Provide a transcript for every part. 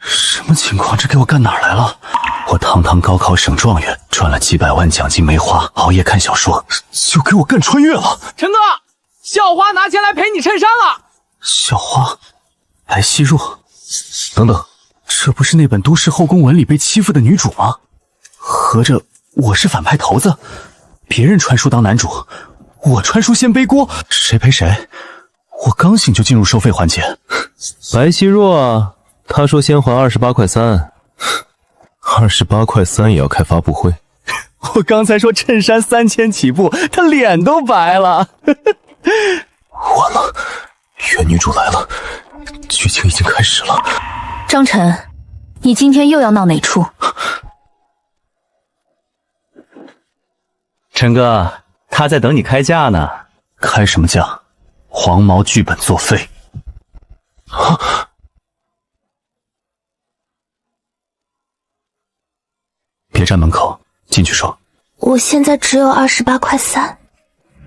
什么情况？这给我干哪儿来了？我堂堂高考省状元，赚了几百万奖金没花，熬夜看小说，就给我干穿越了。陈哥，校花拿钱来赔你衬衫了。校花，白希若，等等，这不是那本《都市后宫文》里被欺负的女主吗？合着我是反派头子，别人穿书当男主，我穿书先背锅，谁赔谁？我刚醒就进入收费环节。白希若啊，他说先还28.3块，28.3块也要开发布会。我刚才说衬衫3000起步，他脸都白了。完了，原女主来了，剧情已经开始了。张晨，你今天又要闹哪出？陈哥，他在等你开价呢。开什么价？黄毛剧本作废。啊！别站门口，进去说。我现在只有28.3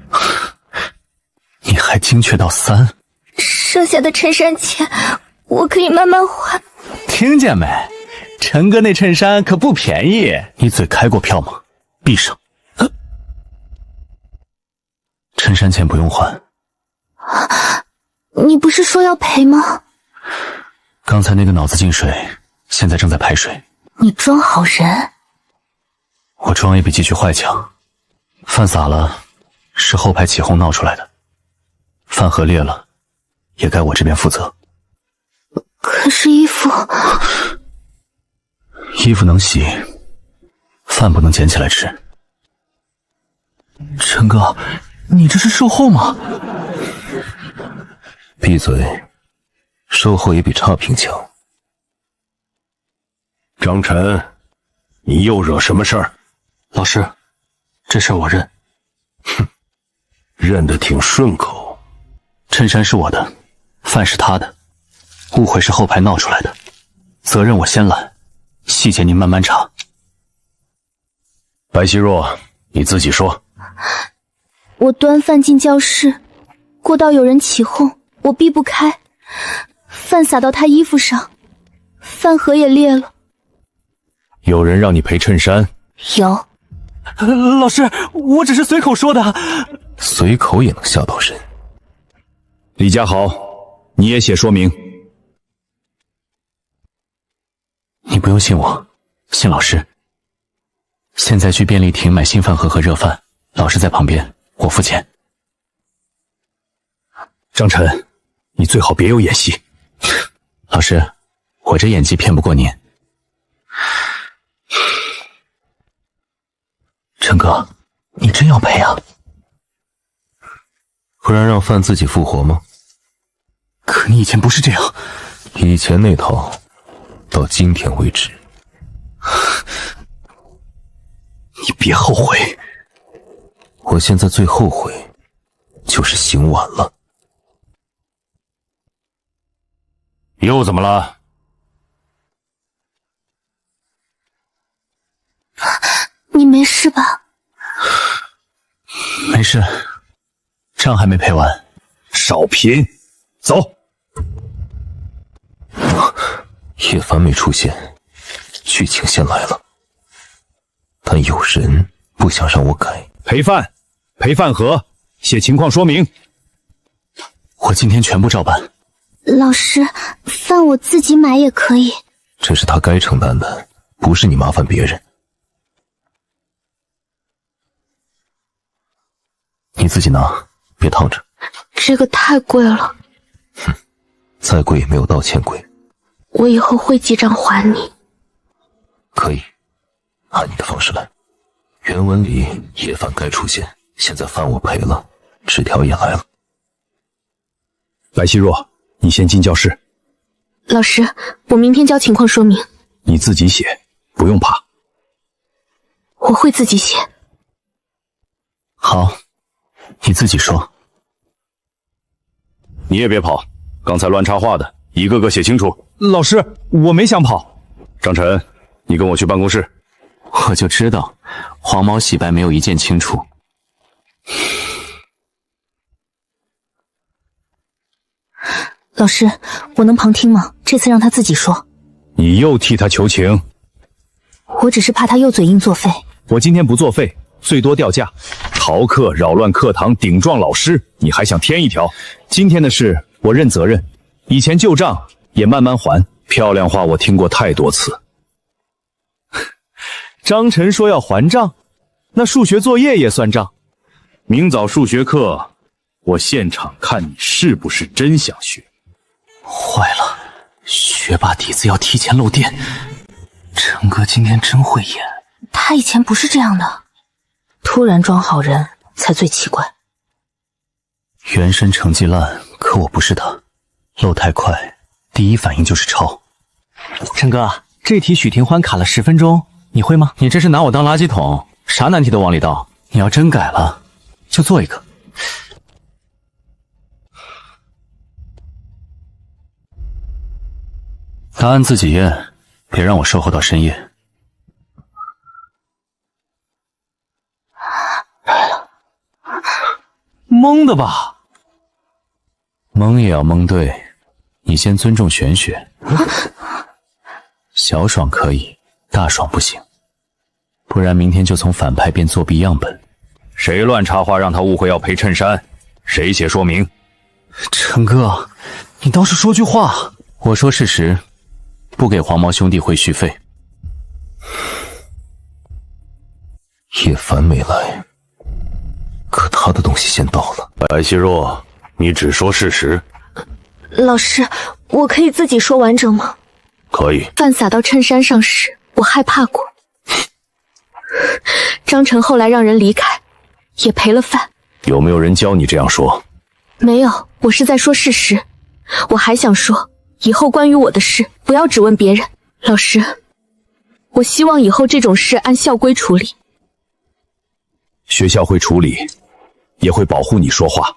块。你还精确到3？剩下的衬衫钱我可以慢慢还。听见没？陈哥那衬衫可不便宜。你嘴开过票吗？闭上。衬衫钱不用还。你不是说要赔吗？刚才那个脑子进水，现在正在排水。你装好人。我装也比继续坏强。饭洒了，是后排起哄闹出来的。饭盒裂了，也该我这边负责。可是衣服能洗，饭不能捡起来吃。陈哥，你这是售后吗？闭嘴，售后也比差评强。张晨，你又惹什么事儿？老师，这事儿我认。哼，认得挺顺口。衬衫是我的，饭是他的，误会是后排闹出来的，责任我先揽，细节您慢慢查。白希若，你自己说。我端饭进教室，过道有人起哄，我避不开，饭洒到他衣服上，饭盒也裂了。有人让你赔衬衫？有。老师，我只是随口说的。随口也能吓到人。李家豪，你也写说明。你不用信我，信老师。现在去便利亭买新饭盒和热饭，老师在旁边，我付钱。张晨，你最好别有演戏。老师，我这演技骗不过您。陈哥，你真要赔啊？不然让饭自己复活吗？可你以前不是这样。以前那套，到今天为止。你别后悔。我现在最后悔，就是醒晚了。又怎么了？你没事吧？没事，账还没赔完。少贫，走。叶凡没出现，剧情先来了，但有人不想让我改。赔饭，赔饭盒，写情况说明。我今天全部照办。老师，饭我自己买也可以。这是他该承担的，不是你麻烦别人。你自己拿，别烫着。这个太贵了。哼，再贵也没有道歉贵。我以后会记账还你。可以，按你的方式来。原文里叶凡该出现，现在饭我赔了，纸条也来了。白希若，你先进教室。老师，我明天交情况说明。你自己写，不用怕。我会自己写。好，你自己说。你也别跑，刚才乱插话的，一个个写清楚。老师，我没想跑。张晨，你跟我去办公室。我就知道，黄毛洗白没有一件清楚。老师，我能旁听吗？这次让他自己说。你又替他求情？我只是怕他又嘴硬作废。我今天不作废，最多掉价。逃课、扰乱课堂、顶撞老师，你还想添一条？今天的事我认责任，以前旧账也慢慢还。漂亮话我听过太多次。张晨说要还账，那数学作业也算账。明早数学课，我现场看你是不是真想学。坏了，学霸底子要提前漏电。陈哥今天真会演。他以前不是这样的，突然装好人才最奇怪。原神成绩烂，可我不是他，漏太快，第一反应就是抄。陈哥，这题许廷欢卡了10分钟，你会吗？你这是拿我当垃圾桶，啥难题都往里倒。你要真改了，就做一个。答案自己验，别让我守候到深夜。蒙的吧？蒙也要蒙对，你先尊重玄学。小爽可以，大爽不行，不然明天就从反派变作弊样本。谁乱插话让他误会要赔衬衫？谁写说明？陈哥，你倒是说句话。我说事实，不给黄毛兄弟汇续费。叶凡没来，可他的东西先到了。白希若，你只说事实。老师，我可以自己说完整吗？可以。饭洒到衬衫上时，我害怕过。张晨后来让人离开，也赔了饭。有没有人教你这样说？没有，我是在说事实。我还想说，以后关于我的事，不要只问别人。老师，我希望以后这种事按校规处理。学校会处理，也会保护你说话。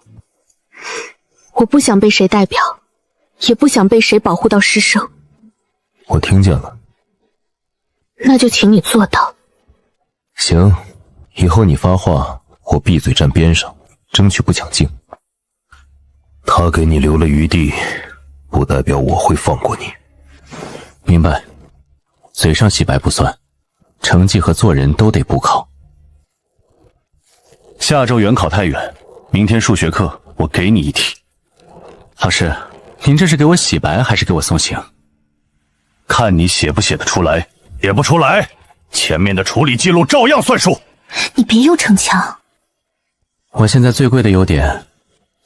我不想被谁代表，也不想被谁保护到失声。我听见了。那就请你做到。行，以后你发话，我闭嘴站边上，争取不抢镜。他给你留了余地，不代表我会放过你。明白。嘴上洗白不算，成绩和做人都得补考。下周原考太远，明天数学课我给你一题。老师，您这是给我洗白还是给我送行？看你写不写得出来。写不出来，前面的处理记录照样算数。你别又逞强。我现在最贵的优点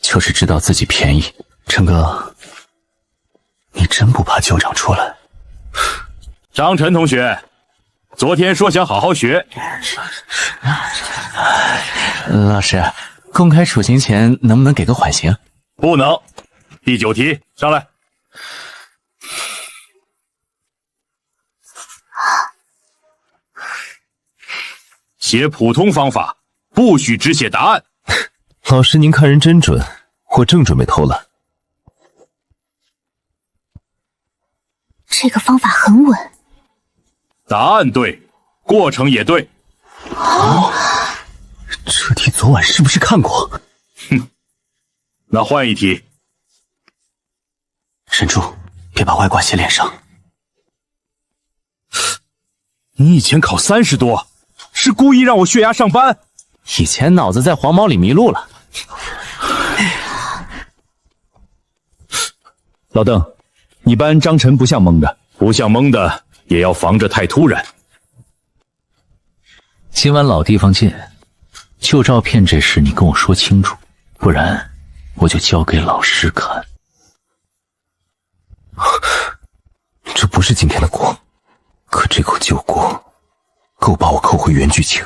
就是知道自己便宜。陈哥，你真不怕旧账出来？张晨同学，昨天说想好好学。老师，公开处刑前能不能给个缓刑？不能。第9题，上来。写普通方法，不许只写答案。老师您看人真准，我正准备偷懒。这个方法很稳。答案对，过程也对。这题昨晚是不是看过？哼，那换一题。沈住，别把外挂写脸上。你以前考30多，是故意让我血压上班？以前脑子在黄毛里迷路了。老邓，你班张晨不像蒙的，不像蒙的也要防着太突然。今晚老地方见，旧照片这事你跟我说清楚，不然我就交给老师看。这不是今天的锅，可这口旧锅够把我扣回原剧情。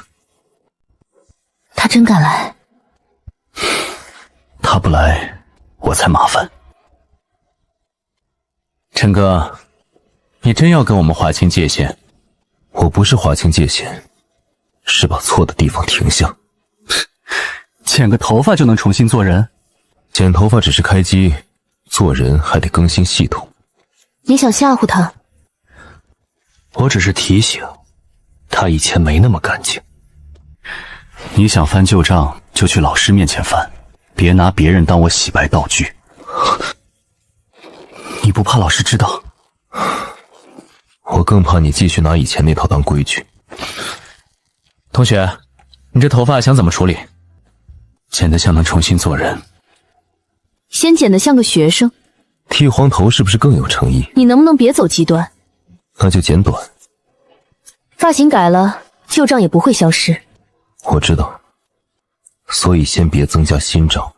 他真敢来？他不来，我才麻烦。陈哥，你真要跟我们划清界限？我不是划清界限，是把错的地方停下。剪个头发就能重新做人？剪头发只是开机，做人还得更新系统。你想吓唬他？我只是提醒他以前没那么干净。你想翻旧账就去老师面前翻，别拿别人当我洗白道具。你不怕老师知道？我更怕你继续拿以前那套当规矩。同学，你这头发想怎么处理？剪得像能重新做人。先剪得像个学生，剃黄头是不是更有诚意？你能不能别走极端？那就剪短。发型改了，旧账也不会消失。我知道，所以先别增加新账。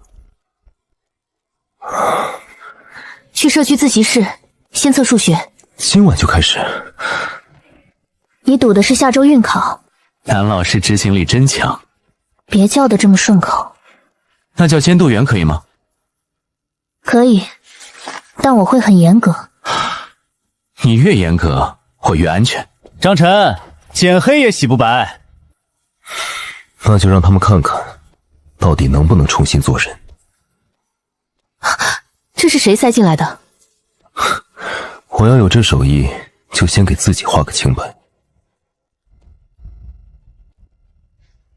去社区自习室，先测数学。今晚就开始？你赌的是下周运考。南老师执行力真强。别叫得这么顺口。那叫监督员可以吗？可以，但我会很严格。你越严格，我越安全。张晨，剪黑也洗不白。那就让他们看看，到底能不能重新做人。这是谁塞进来的？我要有这手艺，就先给自己画个清白。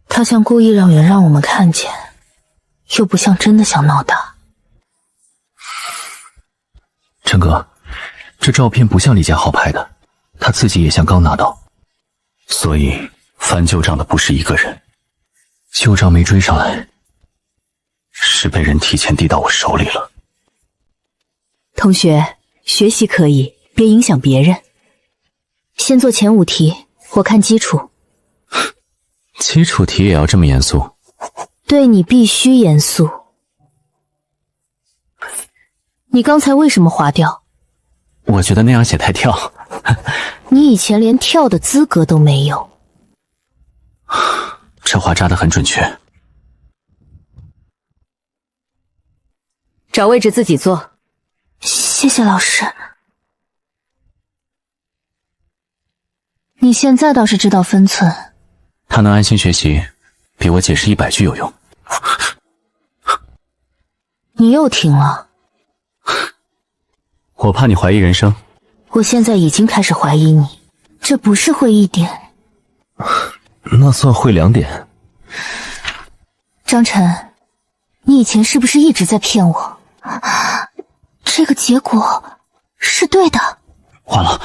他像故意让人让我们看见，又不像真的想闹大。陈哥，这照片不像李佳豪拍的，他自己也像刚拿到，所以翻旧账的不是一个人。旧账没追上来，是被人提前递到我手里了。同学，学习可以，别影响别人。先做前5题，我看基础。基础题也要这么严肃？对你必须严肃。你刚才为什么划掉？我觉得那样写太跳。你以前连跳的资格都没有。这话扎得很准确。找位置自己坐。谢谢老师。你现在倒是知道分寸。他能安心学习，比我解释100句有用。你又停了。我怕你怀疑人生。我现在已经开始怀疑你，这不是会1点。那算会2点。张晨，你以前是不是一直在骗我？这个结果是对的。完了，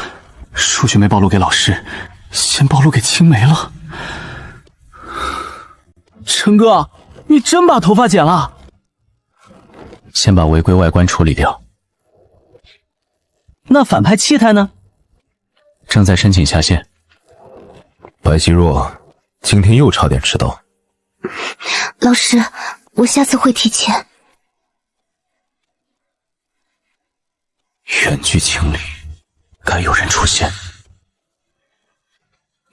数学没暴露给老师，先暴露给青梅了。陈哥，你真把头发剪了？先把违规外观处理掉。那反派气态呢？正在申请下线。白希若，今天又差点迟到。老师，我下次会提前。远距清理，该有人出现。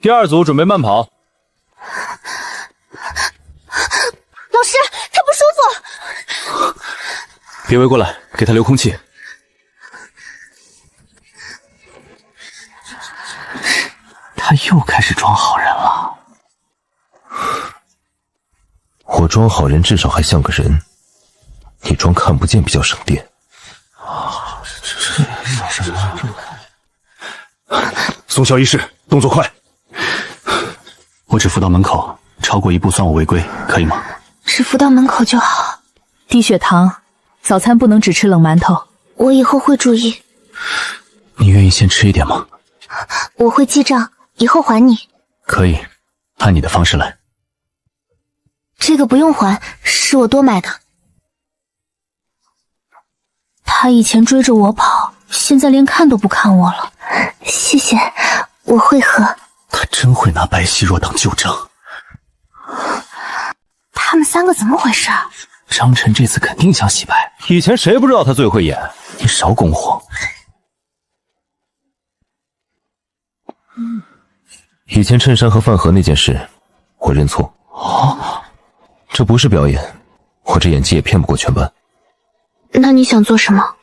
第2组准备慢跑。老师，他不舒服。别围过来，给他留空气。他又开始装好人了。我装好人至少还像个人，你装看不见比较省电。送小医室，动作快。我只扶到门口，超过1步算我违规，可以吗？只扶到门口就好。低血糖，早餐不能只吃冷馒头。我以后会注意。你愿意先吃一点吗？我会记账，以后还你。可以，按你的方式来。这个不用还，是我多买的。他以前追着我跑，现在连看都不看我了。谢谢，我会喝。他真会拿白希若当旧账。他们3个怎么回事？张晨这次肯定想洗白。以前谁不知道他最会演？你少拱火。以前衬衫和饭盒那件事，我认错。哦，这不是表演，我这演技也骗不过全班。那你想做什么？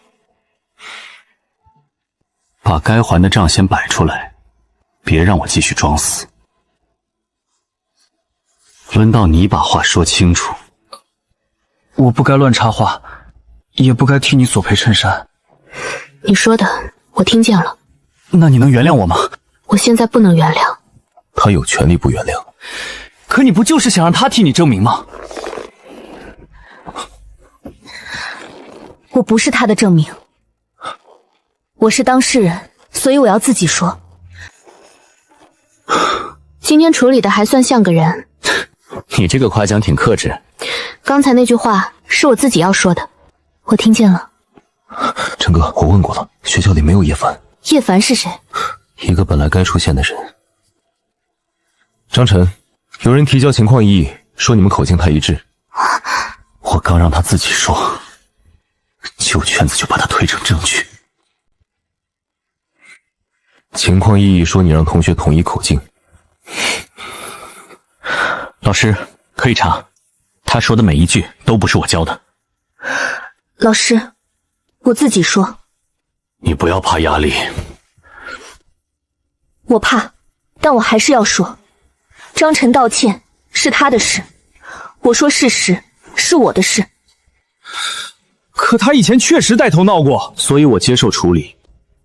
把该还的账先摆出来，别让我继续装死。轮到你把话说清楚。我不该乱插话，也不该替你索赔衬衫。你说的我听见了。那你能原谅我吗？我现在不能原谅。他有权利不原谅。可你不就是想让他替你证明吗？我不是他的证明。我是当事人，所以我要自己说。今天处理的还算像个人。你这个夸奖挺克制。刚才那句话是我自己要说的，我听见了。陈哥，我问过了，学校里没有叶凡。叶凡是谁？一个本来该出现的人。张晨，有人提交情况异议，说你们口径太一致。我刚让他自己说，旧圈子就把他推成证据。情况异议说你让同学统一口径。老师，可以查，他说的每一句都不是我教的。老师，我自己说。你不要怕压力。我怕，但我还是要说。张晨道歉是他的事，我说事实是我的事。可他以前确实带头闹过，所以我接受处理，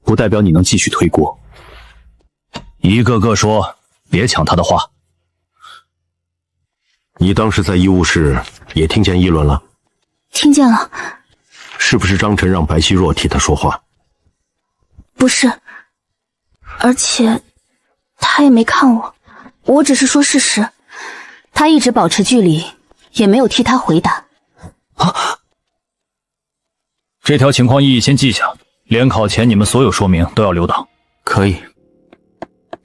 不代表你能继续推锅。一个个说，别抢他的话。你当时在医务室也听见议论了？听见了。是不是张晨让白希若替他说话？不是，而且他也没看我，我只是说事实。他一直保持距离，也没有替他回答。这条情况异议先记下，联考前你们所有说明都要留档。可以。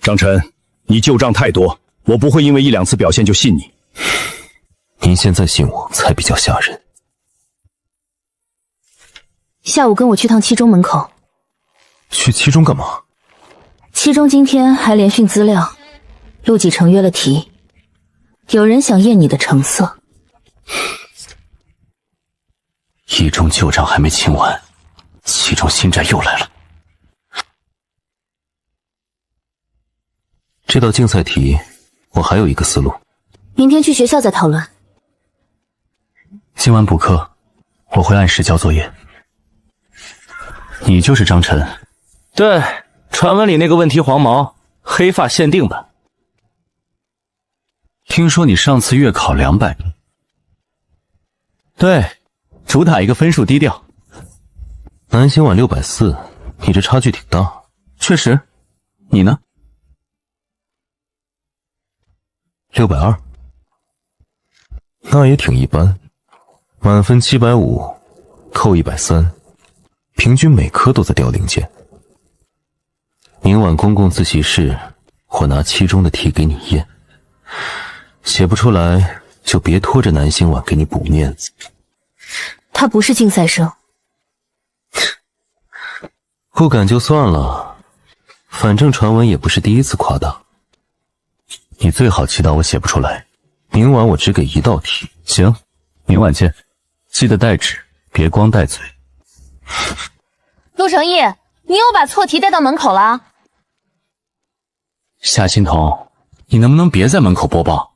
张晨，你旧账太多，我不会因为一两次表现就信你。您现在信我才比较吓人。下午跟我去趟七中门口。去七中干嘛？七中今天还联训资料，陆继成约了题，有人想验你的成色。一中旧账还没清完，七中新债又来了。这道竞赛题，我还有一个思路。明天去学校再讨论。今晚补课，我会按时交作业。你就是张晨？对，传闻里那个问题黄毛，黑发限定版。听说你上次月考200。对，主打一个分数低调。南星晚640，你这差距挺大。确实，你呢？620，那也挺一般。满分750，扣130，平均每科都在掉零件。明晚公共自习室，我拿期中的题给你验，写不出来就别拖着南星晚给你补面子。他不是竞赛生。不敢就算了，反正传闻也不是第一次夸大。你最好祈祷我写不出来，明晚我只给一道题。行，明晚见，记得带纸，别光带嘴。陆成义，你又把错题带到门口了。夏欣彤，你能不能别在门口播报？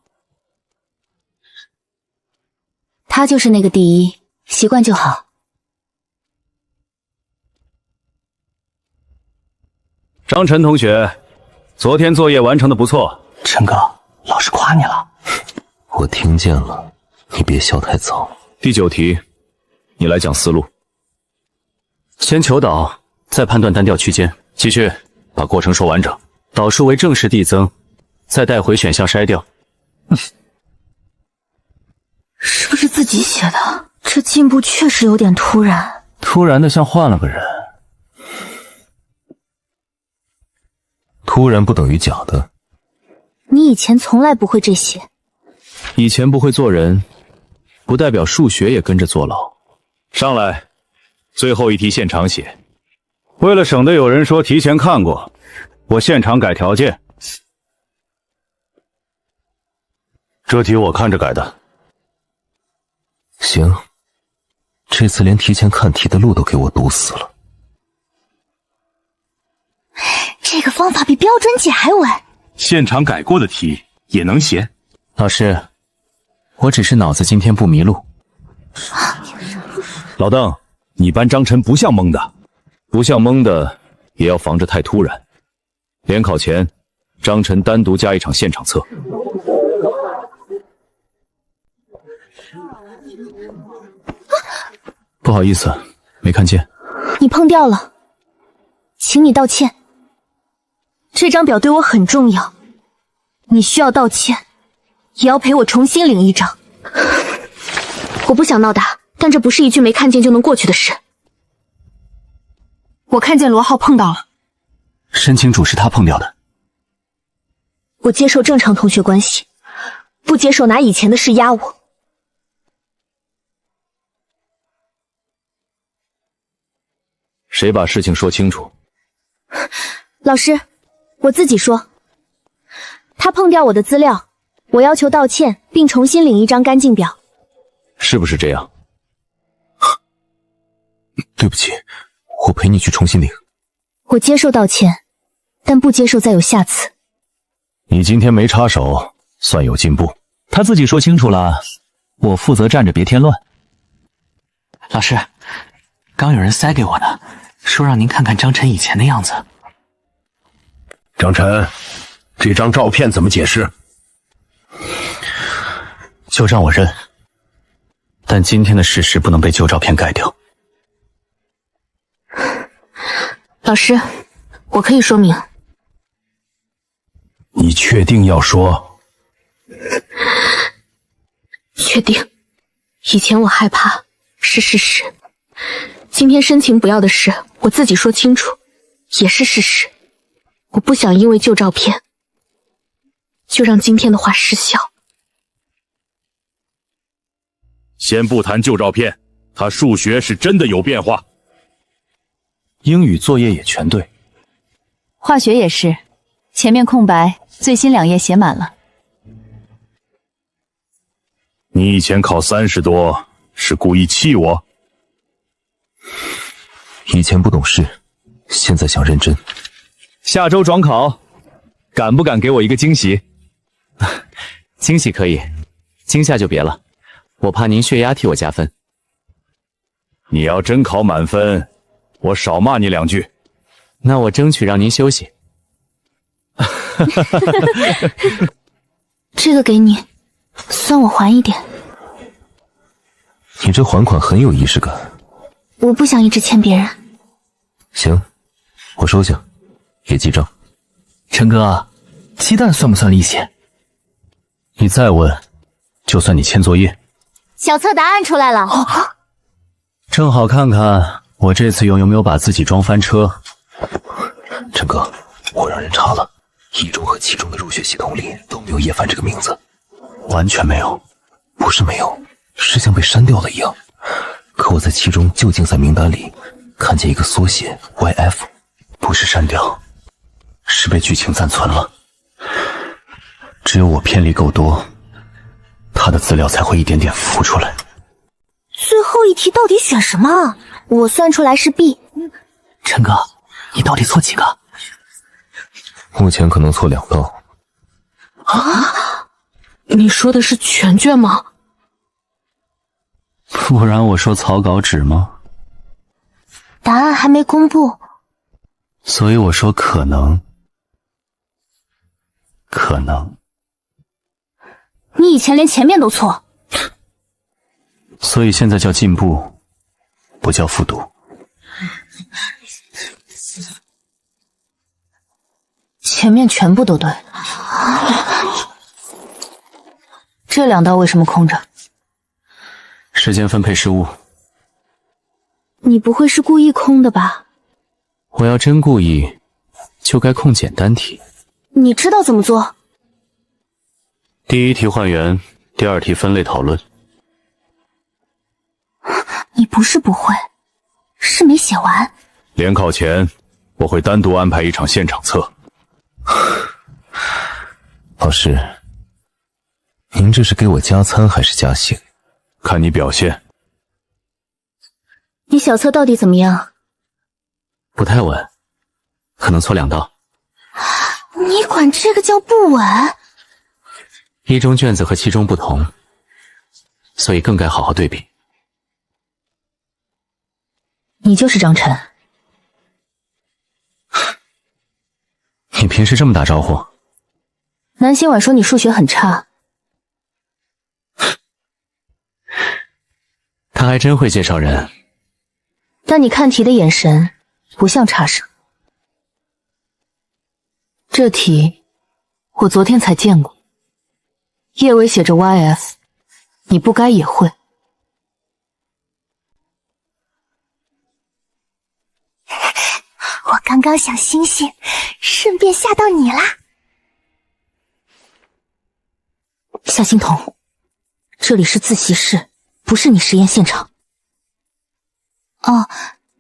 他就是那个第一，习惯就好。张晨同学，昨天作业完成的不错。陈哥，老师夸你了。我听见了，你别笑太早。第9题，你来讲思路。先求导，再判断单调区间。继续把过程说完整。导数为正式递增，再带回选项筛掉。是不是自己写的？这进步确实有点突然。突然的像换了个人。突然不等于假的。你以前从来不会这些。以前不会做人，不代表数学也跟着坐牢。上来，最后一题现场写。为了省得有人说提前看过，我现场改条件。这题我看着改的。行，这次连提前看题的路都给我堵死了。这个方法比标准解还稳。现场改过的题也能写？老师，我只是脑子今天不迷路。老邓，你班张晨不像蒙的，不像蒙的也要防着太突然。联考前，张晨单独加一场现场测。不好意思，没看见。你碰掉了。请你道歉。这张表对我很重要，你需要道歉，也要陪我重新领一张。我不想闹大，但这不是一句没看见就能过去的事。我看见罗浩碰到了，申请主是他碰掉的。我接受正常同学关系，不接受拿以前的事压我。谁把事情说清楚？老师，我自己说。他碰掉我的资料，我要求道歉，并重新领一张干净表。是不是这样？对不起，我陪你去重新领。我接受道歉，但不接受再有下次。你今天没插手，算有进步。他自己说清楚了，我负责站着别添乱。老师，刚有人塞给我的，说让您看看张晨以前的样子。张晨，这张照片怎么解释？就让我认，但今天的事实不能被旧照片改掉。老师，我可以说明。你确定要说？确定。以前我害怕是事实，今天申请不要的事，我自己说清楚，也是事实。我不想因为旧照片，就让今天的话失效。先不谈旧照片，他数学是真的有变化。英语作业也全对，化学也是，前面空白，最新2页写满了。你以前考30多，是故意气我？以前不懂事，现在想认真。下周转考，敢不敢给我一个惊喜？惊喜可以，惊吓就别了，我怕您血压替我加分。你要真考满分，我少骂你2句。那我争取让您休息。这个给你，算我还一点。你这还款很有仪式感。我不想一直欠别人。行，我收下，也记账。陈哥，鸡蛋算不算利息？你再问，就算你欠作业。小测答案出来了。正好看看我这次有没有把自己装翻车。陈哥，我让人查了，1中和7中的入学系统里都没有叶凡这个名字。完全没有？不是没有，是像被删掉了一样。可我在7中旧竞赛名单里看见一个缩写 YF， 不是删掉，是被剧情暂存了。只有我偏离够多，他的资料才会一点点浮出来。最后一题到底选什么？我算出来是 B。陈哥，你到底错几个？目前可能错2道。啊？你说的是全卷吗？不然我说草稿纸吗？答案还没公布，所以我说可能。可能。你以前连前面都错。所以现在叫进步，不叫复读。前面全部都对。这2道为什么空着？时间分配失误。你不会是故意空的吧？我要真故意，就该空简单题。你知道怎么做？第1题换元，第2题分类讨论。你不是不会，是没写完。联考前，我会单独安排一场现场测。老师，您这是给我加餐还是加薪？看你表现。你小测到底怎么样？不太稳，可能错2道。你管这个叫不稳？1中卷子和7中不同，所以更该好好对比。你就是张晨。你平时这么打招呼？南希婉说你数学很差。他还真会介绍人。但你看题的眼神不像差生。这题我昨天才见过，叶尾写着 YF， 你不该也会。我刚刚想星星，顺便吓到你啦。夏欣桐，这里是自习室，不是你实验现场。哦，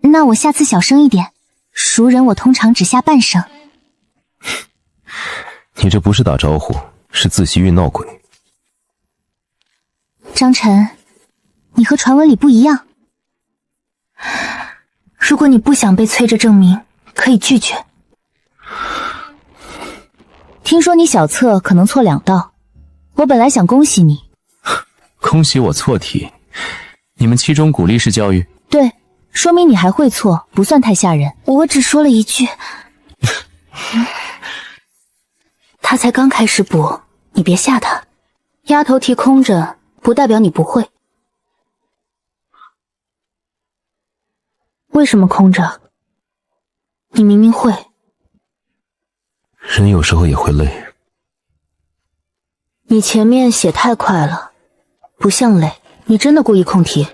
那我下次小声一点，熟人我通常只下半声。你这不是打招呼，是自习运闹鬼。张晨，你和传闻里不一样。如果你不想被催着证明，可以拒绝。听说你小测可能错2道，我本来想恭喜你。恭喜我错题，你们期中鼓励式教育？对，说明你还会错，不算太吓人。我只说了一句。他才刚开始补，你别吓他。丫头题空着，不代表你不会。为什么空着？你明明会。人有时候也会累。你前面写太快了，不像累。你真的故意空题？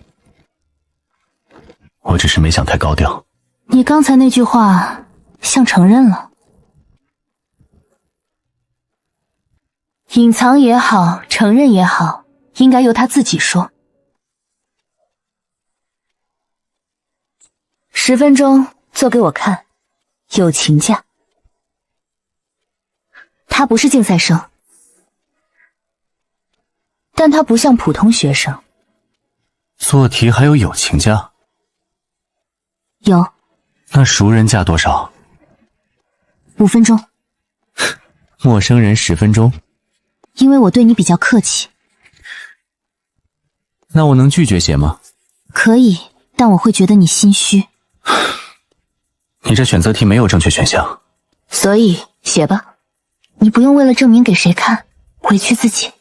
我只是没想太高调。你刚才那句话像承认了。隐藏也好，承认也好，应该由他自己说。10分钟做给我看，友情价。他不是竞赛生，但他不像普通学生。做题还有友情价？有。那熟人价多少？5分钟。陌生人10分钟。因为我对你比较客气。那我能拒绝写吗？可以，但我会觉得你心虚。你这选择题没有正确选项。所以写吧。你不用为了证明给谁看，委屈自己。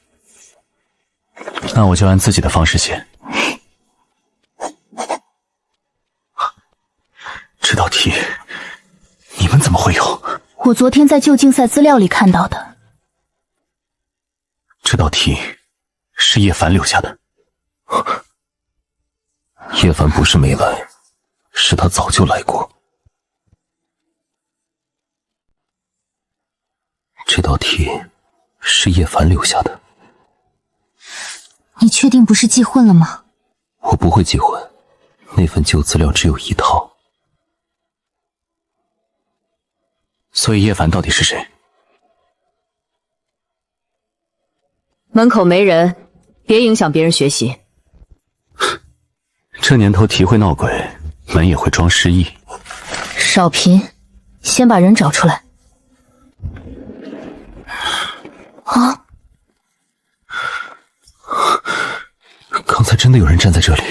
那我就按自己的方式写。这道题你们怎么会有？我昨天在旧竞赛资料里看到的。这道题是叶凡留下的。叶凡不是没来，是他早就来过。这道题是叶凡留下的。你确定不是记混了吗？我不会记混，那份旧资料只有1套。所以叶凡到底是谁？门口没人，别影响别人学习。这年头题会闹鬼，门也会装失忆。少贫，先把人找出来。啊！刚才真的有人站在这里。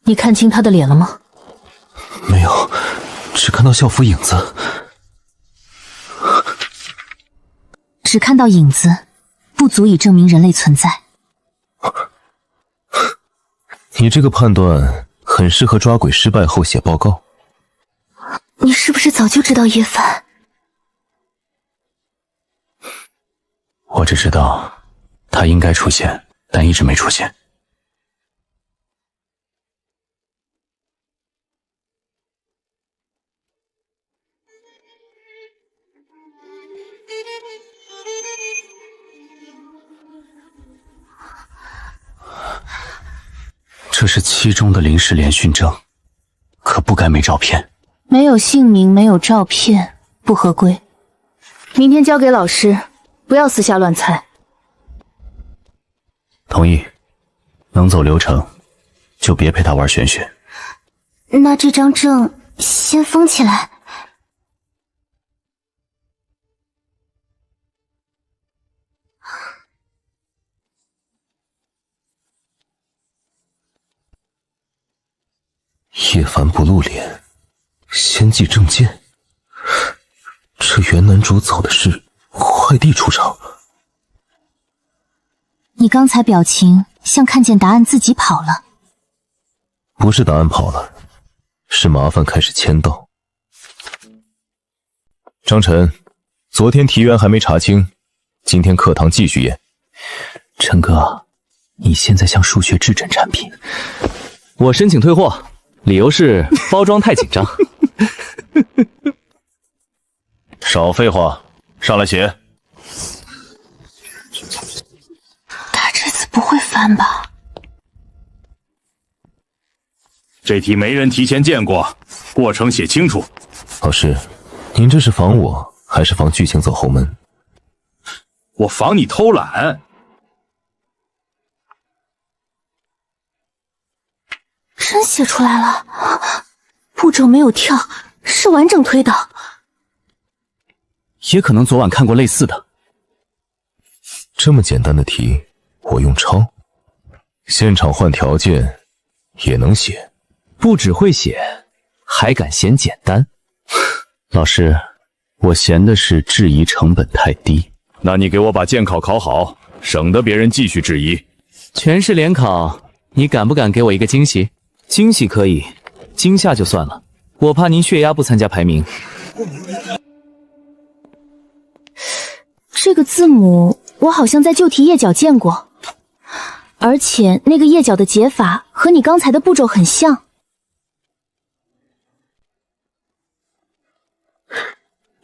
你看清他的脸了吗？没有，只看到校服影子。只看到影子，不足以证明人类存在。你这个判断很适合抓鬼失败后写报告。你是不是早就知道叶凡？我只知道他应该出现，但一直没出现。这是期中的临时联训证，可不该没照片。没有姓名，没有照片，不合规。明天交给老师，不要私下乱猜。同意，能走流程，就别陪他玩玄学。那这张证先封起来。叶凡不露脸，先记证件。这原男主走的是快递出场。你刚才表情像看见答案自己跑了。不是答案跑了，是麻烦开始签到。张晨，昨天题源还没查清，今天课堂继续验。陈哥，你现在像数学质诊产品。我申请退货，理由是包装太紧张。少废话，上来写。他这次不会翻吧？这题没人提前见过，过程写清楚。老师，您这是防我，还是防剧情走后门？我防你偷懒。真写出来了，步骤没有跳，是完整推导。也可能昨晚看过类似的。这么简单的题，我用抄，现场换条件也能写。不只会写，还敢嫌简单？老师，我嫌的是质疑成本太低。那你给我把监考考好，省得别人继续质疑。全市联考，你敢不敢给我一个惊喜？惊喜可以，惊吓就算了。我怕您血压不参加排名。这个字母我好像在旧题页脚见过，而且那个页脚的解法和你刚才的步骤很像。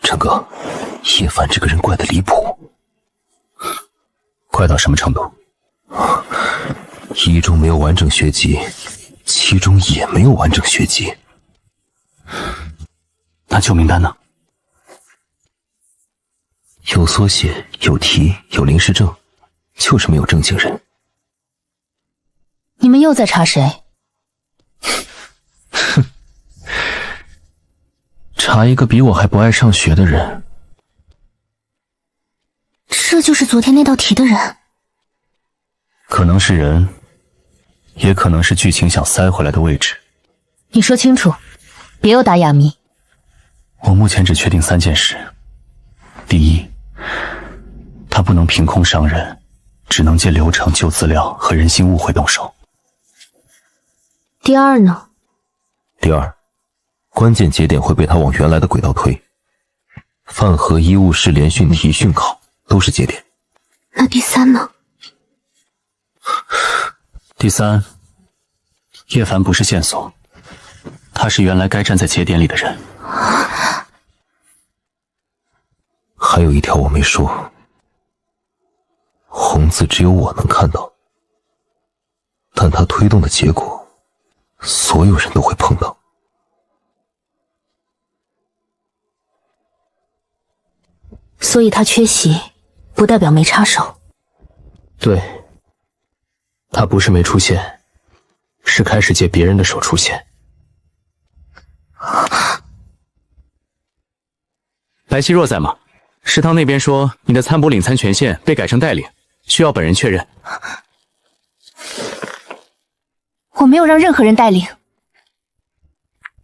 陈哥，叶凡这个人怪得离谱。怪到什么程度？1中没有完整学籍，7中也没有完整学籍。那救命单呢？有缩写，有题，有临时证，就是没有证请人。你们又在查谁？哼，查一个比我还不爱上学的人。这就是昨天那道题的人。可能是人，也可能是剧情想塞回来的位置。你说清楚，别又打哑谜。我目前只确定3件事：第一，他不能凭空伤人，只能借流程、旧资料和人心误会动手。第二呢？第二，关键节点会被他往原来的轨道推。饭盒、医务室、联训题、训考都是节点。那第三呢？第三，叶凡不是线索，他是原来该站在节点里的人。还有一条我没说，红字只有我能看到，但他推动的结果，所有人都会碰到。所以他缺席，不代表没插手。对，他不是没出现，是开始借别人的手出现。白希若在吗？食堂那边说你的参补领餐权限被改成代领，需要本人确认。我没有让任何人代领。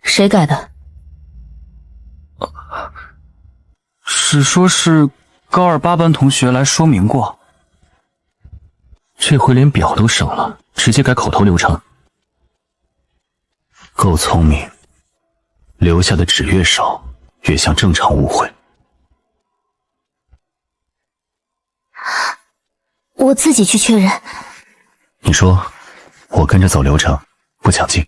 谁改的？只说是高2、8班同学来说明过。这回连表都省了，直接改口头流程。够聪明，留下的纸越少，越像正常误会。我自己去确认。你说，我跟着走流程，不抢镜。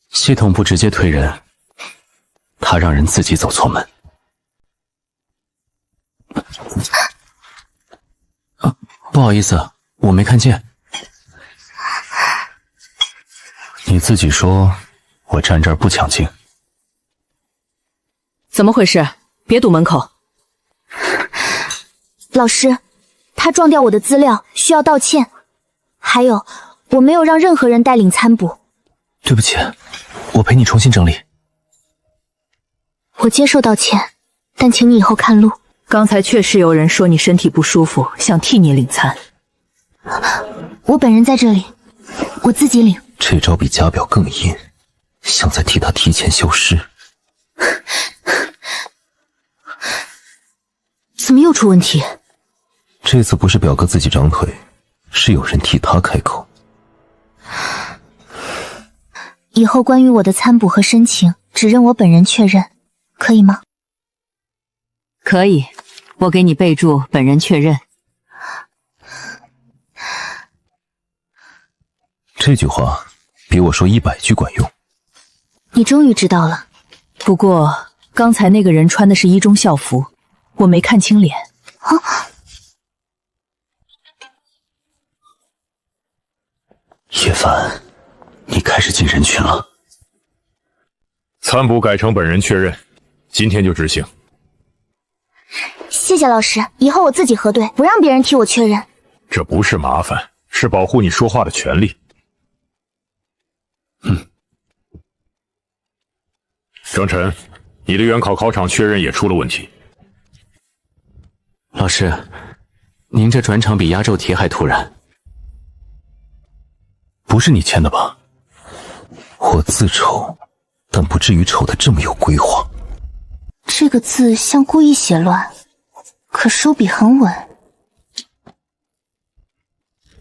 系统不直接推人，他让人自己走错门。不好意思，我没看见。你自己说，我站这儿不抢镜。怎么回事？别堵门口。老师，他撞掉我的资料，需要道歉。还有，我没有让任何人带领参补。对不起，我陪你重新整理。我接受道歉，但请你以后看路。刚才确实有人说你身体不舒服，想替你领餐。我本人在这里，我自己领。这招比加表更阴，像在替他提前消失。怎么又出问题？这次不是表哥自己长腿，是有人替他开口。以后关于我的参补和申请，只认我本人确认。可以吗？可以，我给你备注本人确认。这句话比我说100句管用。你终于知道了。不过刚才那个人穿的是一中校服，我没看清脸。啊！叶凡，你开始进人群了。参捕改成本人确认，今天就执行。谢谢老师，以后我自己核对，不让别人替我确认。这不是麻烦，是保护你说话的权利。张晨，你的原考考场确认也出了问题。老师，您这转场比压轴题还突然。不是你签的吧？我字丑，但不至于丑得这么有规划。这个字像故意写乱，可收笔很稳。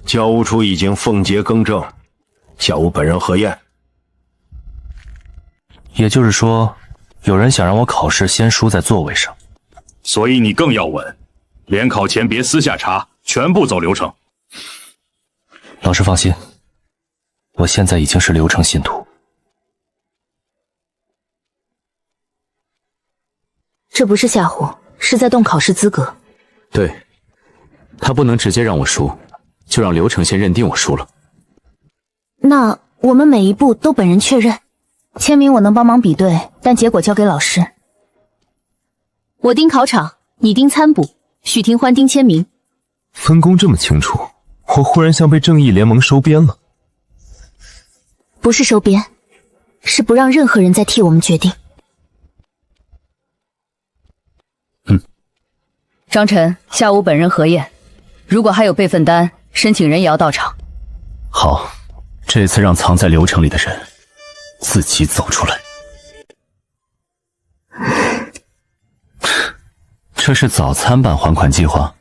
教务处已经奉节更正，下午本人核验。也就是说，有人想让我考试先输在座位上，所以你更要稳，联考前别私下查，全部走流程。老师放心，我现在已经是流程信徒。这不是吓唬，是在动考试资格。对，他不能直接让我输，就让流程先认定我输了。那我们每一步都本人确认，签名我能帮忙比对，但结果交给老师。我盯考场，你盯参捕，许廷欢盯签名。分工这么清楚，我忽然像被正义联盟收编了。不是收编，是不让任何人再替我们决定。张晨，下午本人核验，如果还有备份单，申请人也要到场。好，这次让藏在流程里的人自己走出来。这是早餐版还款计划？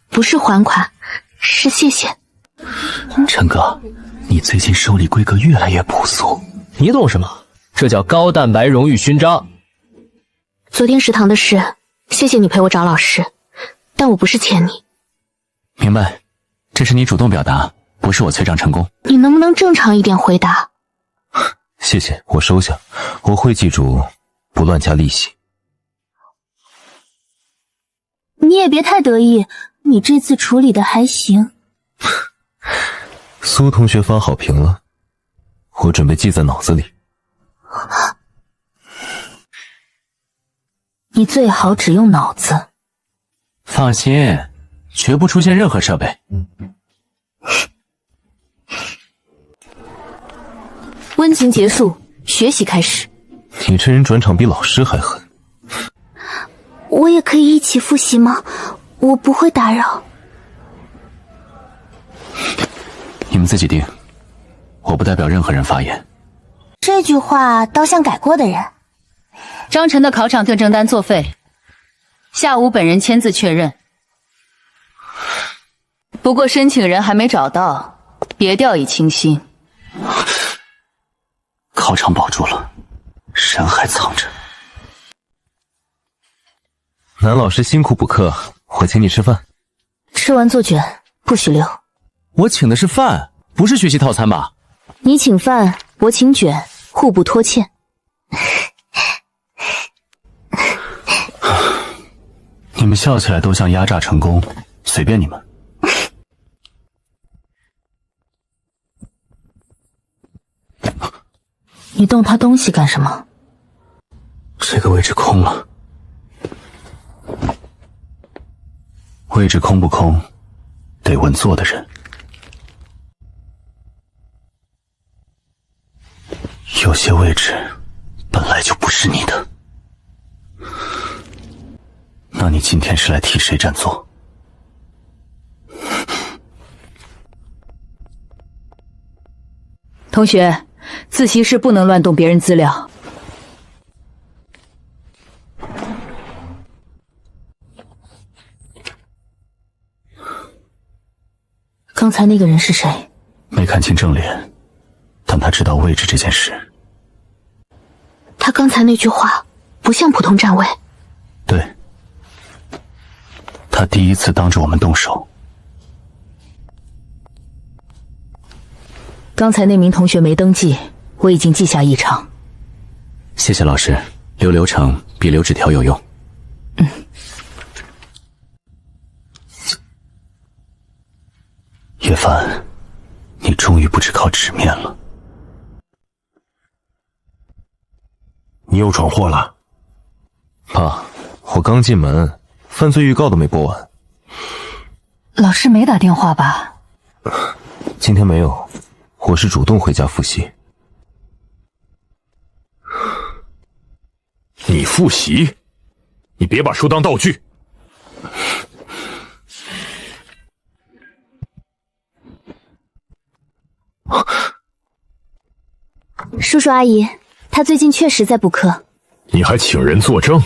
不是还款，是谢谢。陈哥，你最近收礼规格越来越朴素。你懂什么？这叫高蛋白荣誉勋章。昨天食堂的事，谢谢你陪我找老师，但我不是欠你。明白，这是你主动表达，不是我催账成功。你能不能正常一点回答？谢谢，我收下，我会记住不乱加利息。你也别太得意，你这次处理的还行。苏同学发好评了，我准备记在脑子里。你最好只用脑子。放心，绝不出现任何设备。温情结束，学习开始。你这人转场比老师还狠。我也可以一起复习吗？我不会打扰。你们自己定，我不代表任何人发言。这句话倒像改过的人。张晨的考场订正单作废，下午本人签字确认。不过申请人还没找到，别掉以轻心。考场保住了，人还藏着。南老师辛苦补课，我请你吃饭。吃完做卷，不许留。我请的是饭，不是学习套餐吧？你请饭，我请卷，互不拖欠。你们笑起来都像压榨成功，随便你们。你动他东西干什么？这个位置空了。位置空不空，得问坐的人。有些位置本来就不是你的。那你今天是来替谁占座？同学，自习室不能乱动别人资料。刚才那个人是谁？没看清正脸，但他知道位置这件事。他刚才那句话不像普通站位。对，他第一次当着我们动手。刚才那名同学没登记，我已经记下异常。谢谢老师，留流程比留纸条有用。叶凡，你终于不只靠纸面了。你又闯祸了。爸，我刚进门，犯罪预告都没播完。老师没打电话吧？今天没有，我是主动回家复习。你复习？你别把书当道具。叔叔阿姨，他最近确实在补课。你还请人作证？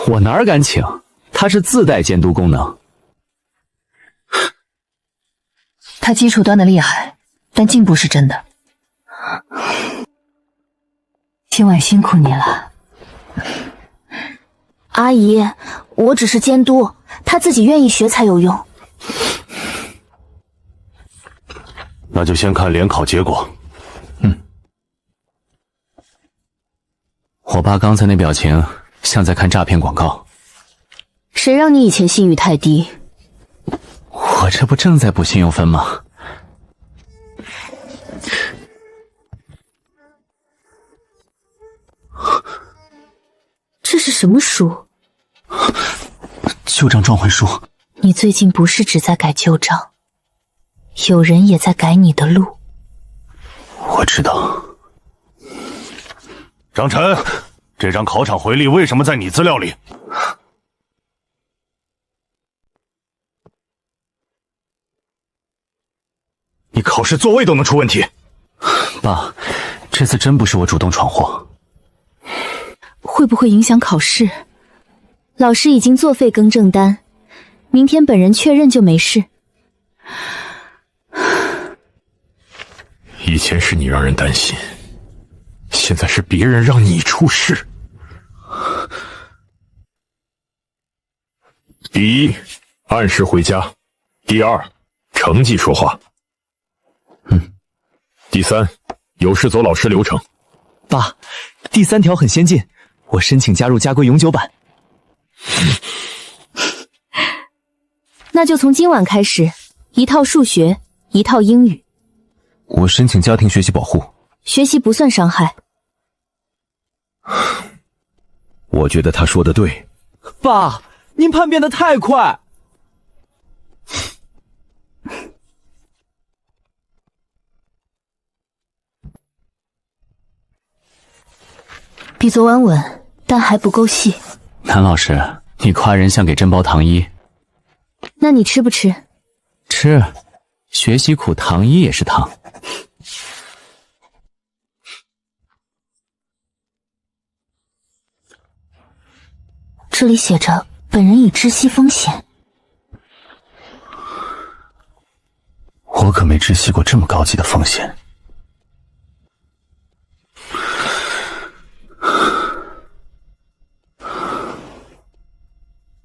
我哪敢请？他是自带监督功能。他基础端的厉害，但进步是真的。今晚辛苦你了。阿姨，我只是监督，他自己愿意学才有用。那就先看联考结果。我爸刚才那表情像在看诈骗广告。谁让你以前信誉太低？我这不正在补信用分吗？这是什么书？旧账状魂书。你最近不是只在改旧账，有人也在改你的路。我知道。张晨，这张考场回历为什么在你资料里？你考试座位都能出问题。爸，这次真不是我主动闯祸。会不会影响考试？老师已经作废更正单，明天本人确认就没事。以前是你让人担心，现在是别人让你出事。第一，按时回家；第二，成绩说话；第三，有事走老师流程。爸，第3条很先进，我申请加入家规永久版。那就从今晚开始，一套数学，一套英语。我申请家庭学习保护。学习不算伤害。我觉得他说的对。爸，您叛变得太快。比昨晚稳，但还不够细。南老师，你夸人像给真包糖衣。那你吃不吃？吃，学习苦，糖衣也是糖。这里写着本人已知悉风险。我可没知悉过这么高级的风险。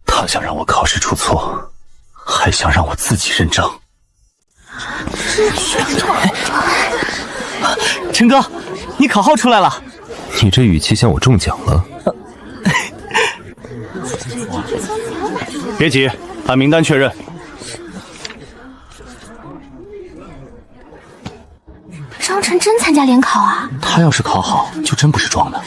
他想让我考试出错，还想让我自己认账。陈哥，你考号出来了。你这语气像我中奖了。别急，按名单确认。张晨真参加联考啊？他要是考好，就真不是装的。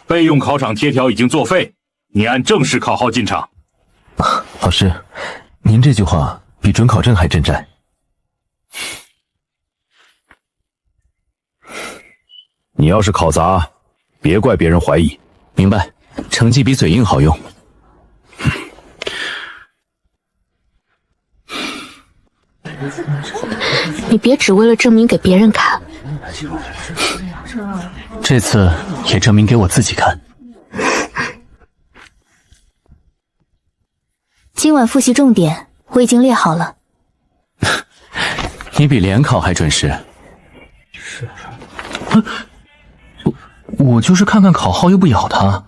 备用考场贴条已经作废，你按正式考号进场。老师，您这句话比准考证还真摘。你要是考砸，别怪别人怀疑。明白，成绩比嘴硬好用。你别只为了证明给别人看。这次也证明给我自己看。今晚复习重点我已经列好了。你比联考还准时。是，我就是看看考号又不咬他。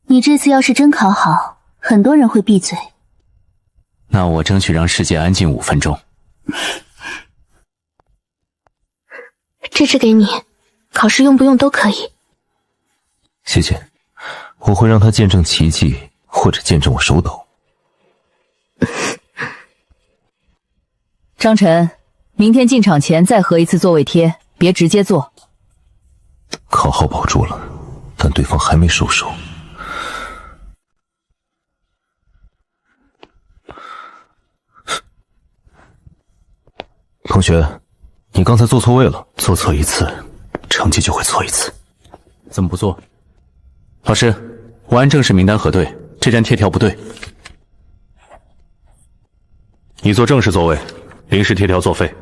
你这次要是真考好，很多人会闭嘴。那我争取让世界安静5分钟。这支给你，考试用不用都可以。谢谢，我会让他见证奇迹，或者见证我手抖。张晨，明天进场前再合一次座位贴，别直接坐。考号保住了，但对方还没收手。同学，你刚才坐错位了，做错一次，成绩就会错一次。怎么不做？老师，我按正式名单核对，这张贴条不对。你坐正式座位，临时贴条作废。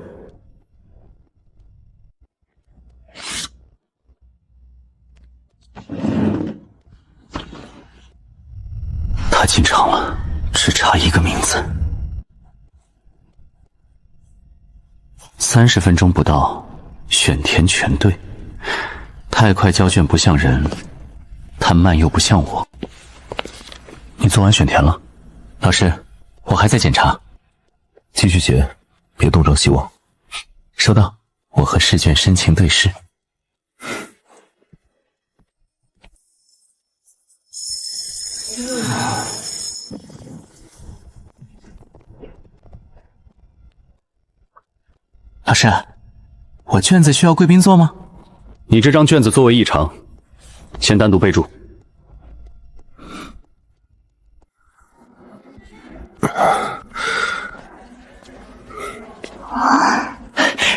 他进场了，只差一个名字。30分钟不到，选填全对。太快交卷不像人，太慢又不像我。你做完选填了？老师，我还在检查。继续写，别东张西望。收到，我和试卷申请对视。老师，我卷子需要贵宾坐吗？你这张卷子座位异常，先单独备注。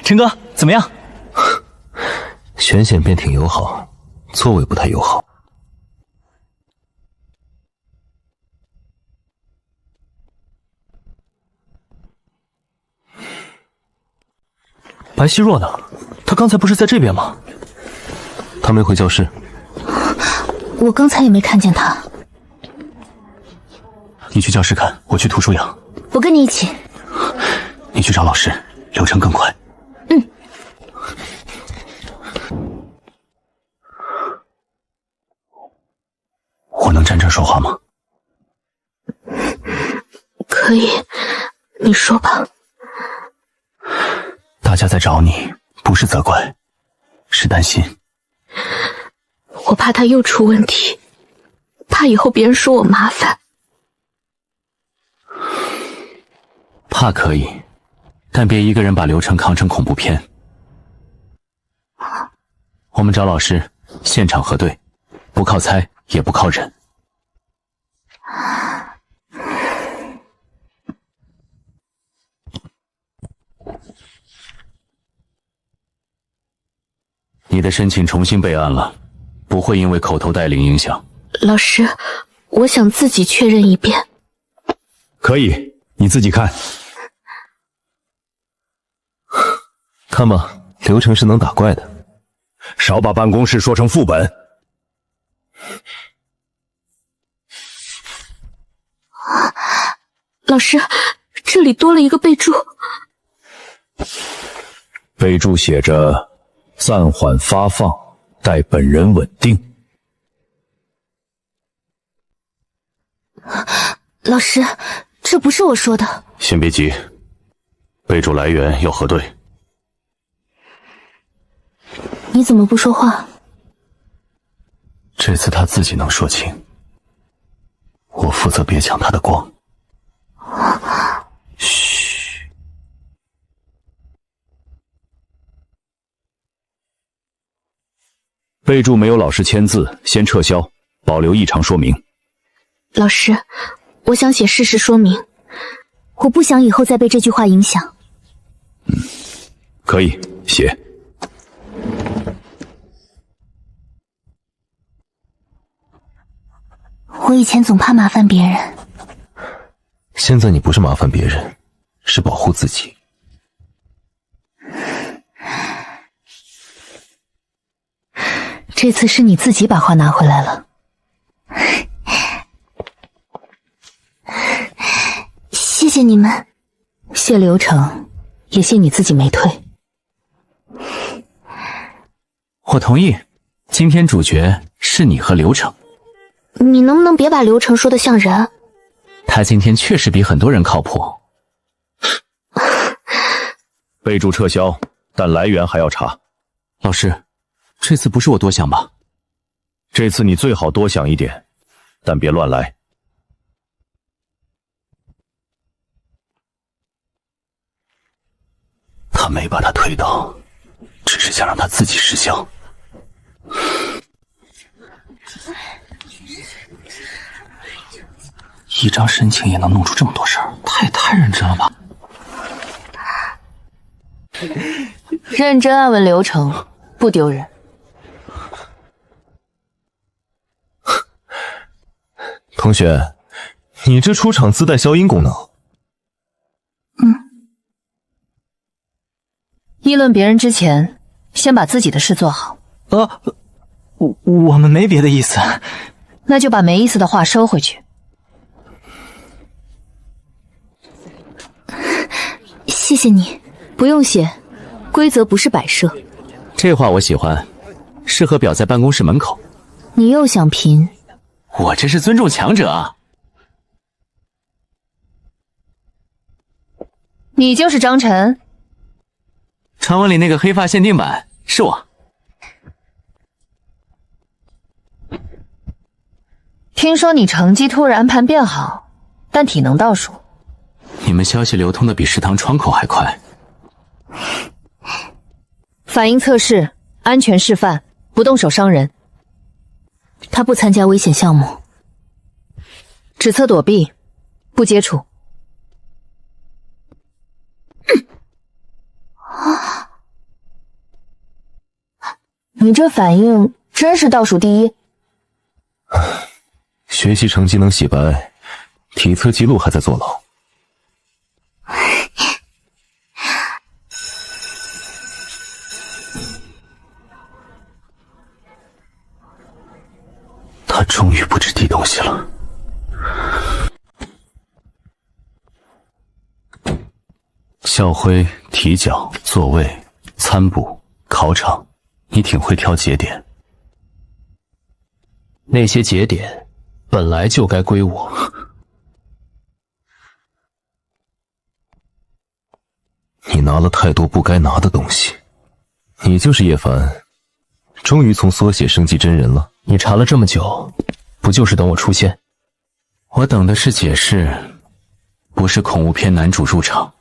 陈哥，怎么样？选显变挺友好，座位不太友好。白希若呢？他刚才不是在这边吗？他没回教室。我刚才也没看见他。你去教室看，我去图书养。我跟你一起。你去找老师，流程更快。嗯。我能站这儿说话吗？可以，你说吧。大家在找你，不是责怪，是担心。我怕他又出问题，怕以后别人说我麻烦。怕可以，但别一个人把流程扛成恐怖片。我们找老师，现场核对，不靠猜，也不靠忍。你的申请重新备案了，不会因为口头带领影响。老师，我想自己确认一遍。可以，你自己看。看吧，流程是能打怪的。少把办公室说成副本。老师，这里多了一个备注。备注写着暂缓发放，待本人稳定。老师，这不是我说的。先别急，备注来源要核对。你怎么不说话？这次他自己能说清，我负责别抢他的光。嘘。备注没有老师签字，先撤销，保留异常说明。老师，我想写事实说明。我不想以后再被这句话影响。可以写。我以前总怕麻烦别人，现在你不是麻烦别人，是保护自己。这次是你自己把话拿回来了。谢你们。谢流程，也谢你自己没退。我同意，今天主角是你和刘成。你能不能别把刘成说得像人？他今天确实比很多人靠谱。备注撤销，但来源还要查。老师，这次不是我多想吧？这次你最好多想一点，但别乱来。他没把他推倒，只是想让他自己失效。一张申请也能弄出这么多事儿，他也太认真了吧！认真按问流程，不丢人。同学，你这出场自带消音功能。议论别人之前，先把自己的事做好。我们没别的意思。那就把没意思的话收回去。谢谢你。不用谢，规则不是摆设。这话我喜欢，适合裱在办公室门口。你又想贫？我这是尊重强者啊！你就是张晨？传闻里那个黑发限定版是我。听说你成绩突然安排变好，但体能倒数。你们消息流通的比食堂窗口还快。反应测试，安全示范，不动手伤人。他不参加危险项目，只测躲避，不接触。你这反应真是倒数第一。学习成绩能洗白，体测记录还在坐牢。他终于不吃地东西了。校徽、体脚、座位、餐补、考场，你挺会挑节点。那些节点本来就该归我。你拿了太多不该拿的东西。你就是叶凡，终于从缩写升级真人了。你查了这么久，不就是等我出现？我等的是解释，不是恐怖片男主入场。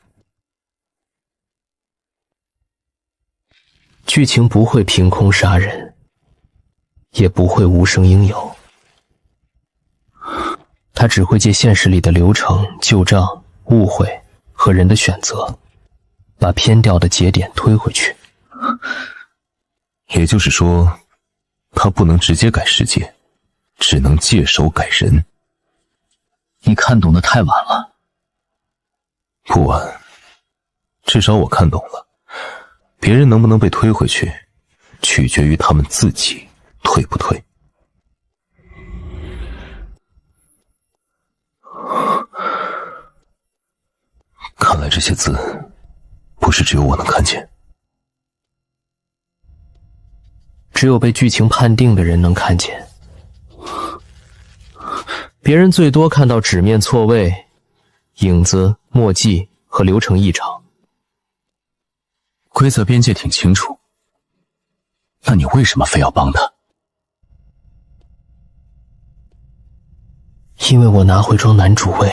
剧情不会凭空杀人，也不会无声应有，他只会借现实里的流程、旧账、误会和人的选择，把偏掉的节点推回去。也就是说，他不能直接改世界，只能借手改人。你看懂的太晚了。不晚，至少我看懂了。别人能不能被推回去，取决于他们自己退不退。看来这些字，不是只有我能看见。只有被剧情判定的人能看见，别人最多看到纸面错位、影子、墨迹和流程异常。规则边界挺清楚，那你为什么非要帮他？因为我拿回装男主位，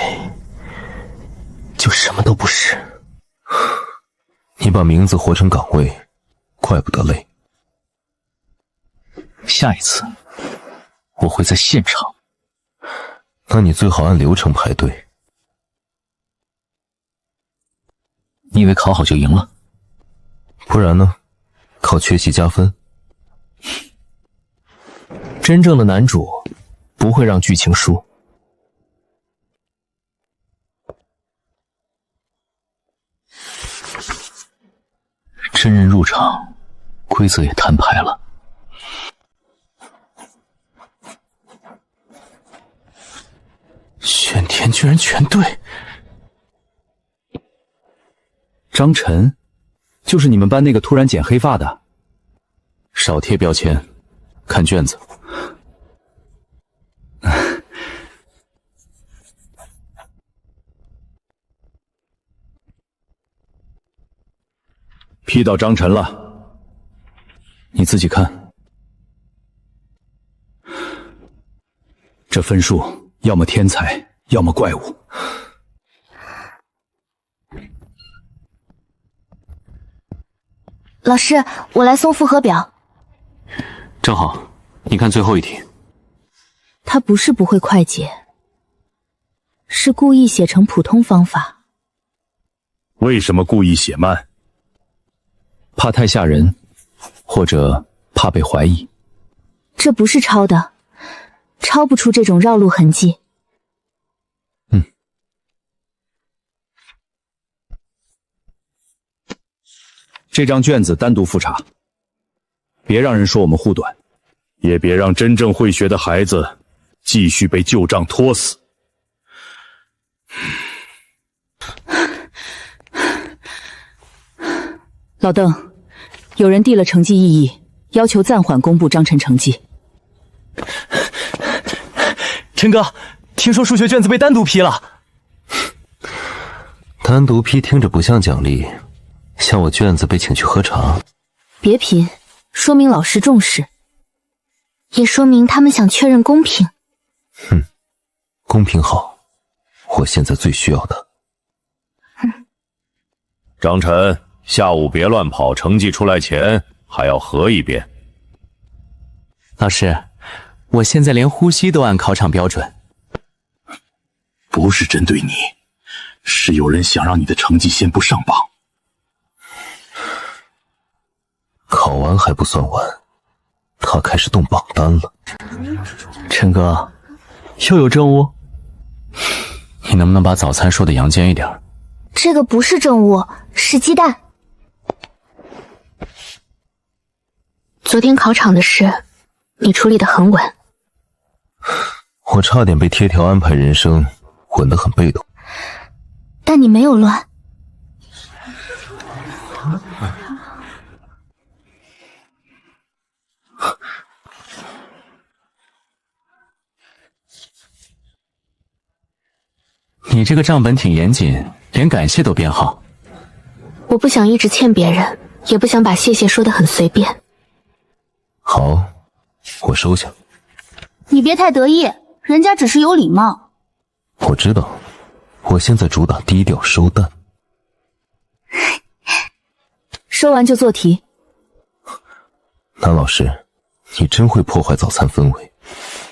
就什么都不是。你把名字活成岗位，怪不得累。下一次我会在现场。那你最好按流程排队。你以为考好就赢了？不然呢？靠缺席加分。真正的男主不会让剧情输。真人入场，规则也摊牌了。选填居然全对，张晨，就是你们班那个突然剪黑发的。少贴标签，看卷子。批到张晨了，你自己看。这分数要么天才，要么怪物。老师，我来送复核表。正好，你看最后一题。他不是不会快解，是故意写成普通方法。为什么故意写慢？怕太吓人，或者怕被怀疑。这不是抄的，抄不出这种绕路痕迹。这张卷子单独复查，别让人说我们护短，也别让真正会学的孩子继续被旧账拖死。老邓，有人递了成绩异议，要求暂缓公布张晨成绩。陈哥，听说数学卷子被单独批了。单独批听着不像奖励，像我卷子被请去喝茶。别批，说明老师重视，也说明他们想确认公平。公平好，我现在最需要的。张晨，下午别乱跑，成绩出来前还要核一遍。老师，我现在连呼吸都按考场标准。不是针对你，是有人想让你的成绩先不上榜。考完还不算完，他开始动榜单了。陈哥，又有政务？你能不能把早餐说的阳间一点？这个不是政务，是鸡蛋。昨天考场的事，你处理得很稳。我差点被贴条安排人生，稳得很被动。但你没有乱。你这个账本挺严谨，连感谢都编号。我不想一直欠别人，也不想把谢谢说得很随便。好，我收下。你别太得意，人家只是有礼貌。我知道，我现在主打低调收淡。说完就做题。南老师，你真会破坏早餐氛围。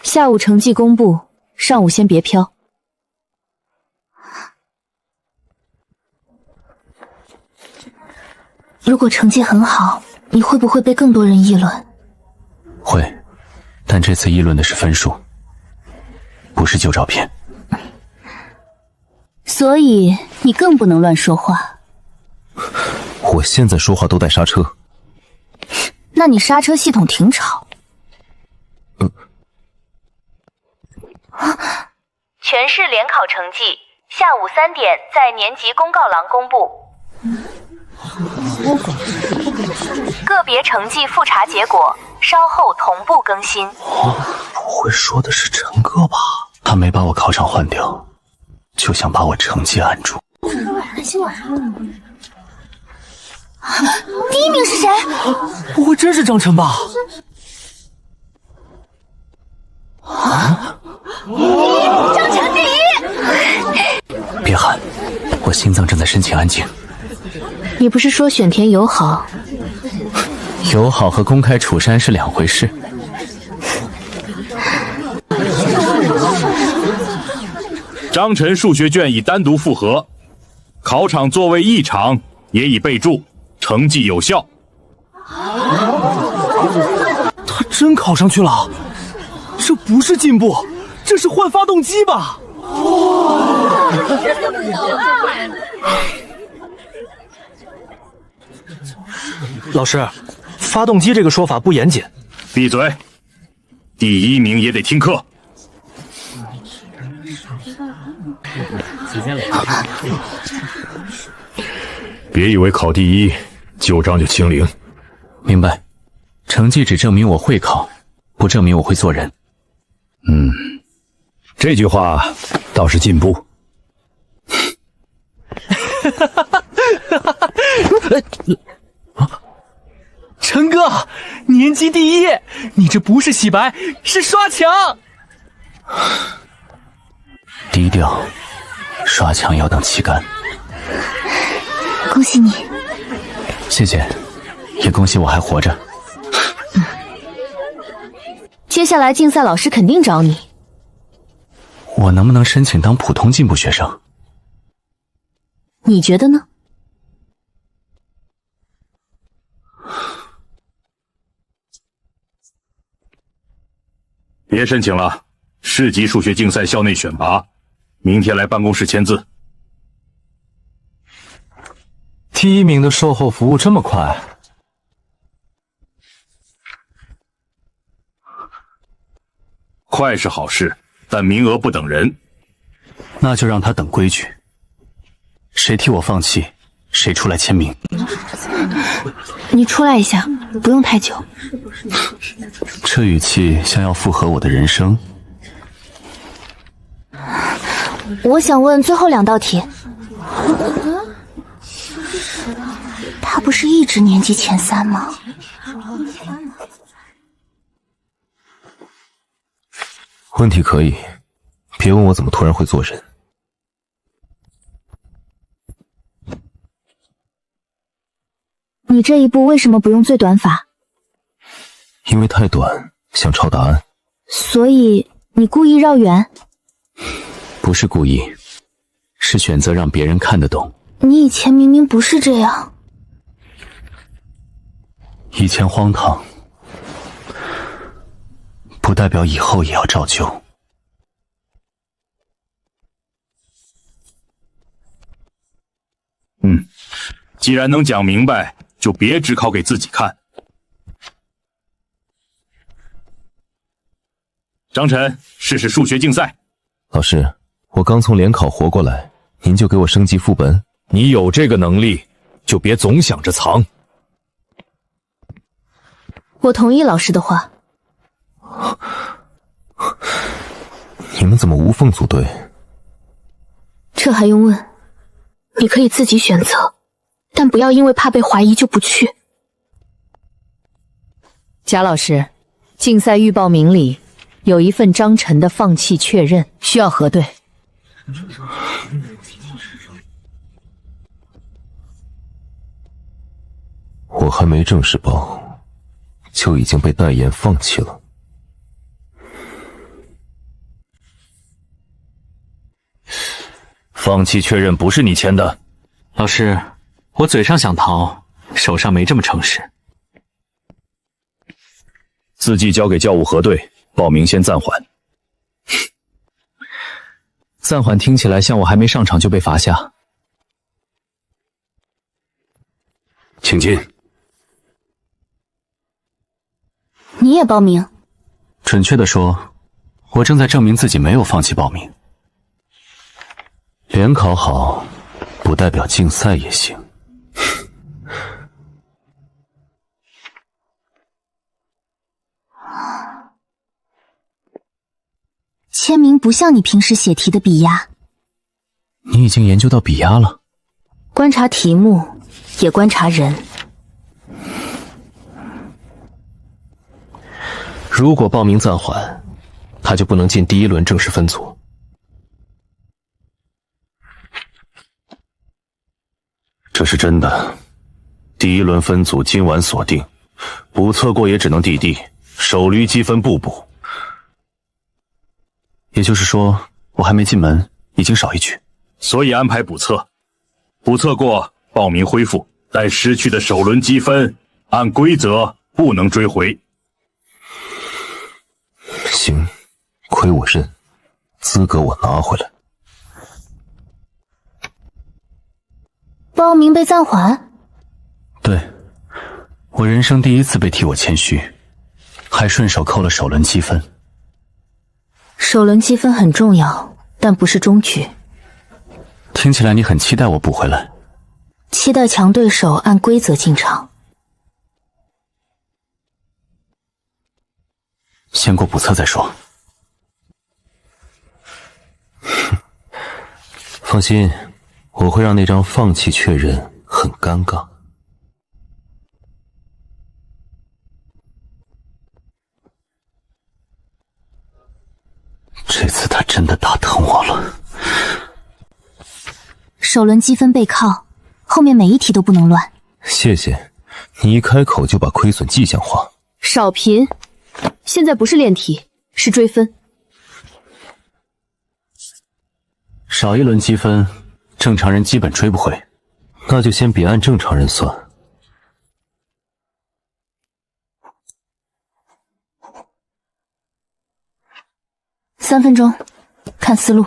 下午成绩公布，上午先别飘。如果成绩很好，你会不会被更多人议论？会，但这次议论的是分数，不是旧照片。所以你更不能乱说话。我现在说话都带刹车。那你刹车系统挺吵。全市联考成绩下午3点在年级公告栏公布。个别成绩复查结果稍后同步更新。不会说的是陈哥吧？他没把我考场换掉，就想把我成绩按住。第一名是谁？不会真是张晨吧？张晨第一！别喊，我心脏正在申请安静。你不是说选填友好？友好和公开处山是两回事。张晨数学卷已单独复核，考场座位异常也已备注，成绩有效。他真考上去了，这不是进步，这是换发动机吧？老师，发动机这个说法不严谨。闭嘴！第一名也得听课。别以为考第一，旧账就清零。明白，成绩只证明我会考，不证明我会做人。这句话倒是进步。陈哥，年级第一，你这不是洗白，是刷墙。低调，刷墙要等气干。恭喜你，谢谢，也恭喜我还活着。接下来竞赛老师肯定找你，我能不能申请当普通进步学生？你觉得呢？别申请了，市级数学竞赛校内选拔，明天来办公室签字。第一名的售后服务这么快？快是好事，但名额不等人。那就让他等规矩。谁替我放弃，谁出来签名。你出来一下，不用太久。这语气像要附和我的人生。我想问最后2道题。他不是一直年级前3吗？问题可以，别问我怎么突然会做人。你这一步为什么不用最短法？因为太短，想抄答案。所以你故意绕远？不是故意，是选择让别人看得懂。你以前明明不是这样。以前荒唐，不代表以后也要照旧。既然能讲明白，就别只考给自己看。张晨，试试数学竞赛。老师，我刚从联考活过来，您就给我升级副本？你有这个能力，就别总想着藏。我同意老师的话。你们怎么无缝组队？这还用问？你可以自己选择，但不要因为怕被怀疑就不去。贾老师，竞赛预报名里有一份张晨的放弃确认，需要核对。我还没正式报，就已经被代言放弃了。放弃确认不是你签的。老师，我嘴上想逃，手上没这么诚实。字迹交给教务核对，报名先暂缓。暂缓听起来像我还没上场就被罚下。请进。你也报名？准确的说，我正在证明自己没有放弃报名。联考好，不代表竞赛也行。签名不像你平时写题的笔压。你已经研究到笔压了？观察题目，也观察人。如果报名暂缓，他就不能进第1轮正式分组。这是真的。第1轮分组今晚锁定，补测过也只能递递，手驴积分不补。也就是说，我还没进门，已经少一局。所以安排补测，补测过报名恢复，但失去的首轮积分按规则不能追回。行，亏我认，资格我拿回来。报名被暂缓？对，我人生第1次被替我谦虚，还顺手扣了首轮积分。首轮积分很重要，但不是终局。听起来你很期待我补回来。期待强对手按规则进场。先过补测再说。放心，我会让那张放弃确认很尴尬。这次他真的打疼我了。首轮积分背靠，后面每一题都不能乱。谢谢，你一开口就把亏损迹象化。少贫，现在不是练题，是追分。少一轮积分，正常人基本追不回。那就先别按正常人算。3分钟，看思路。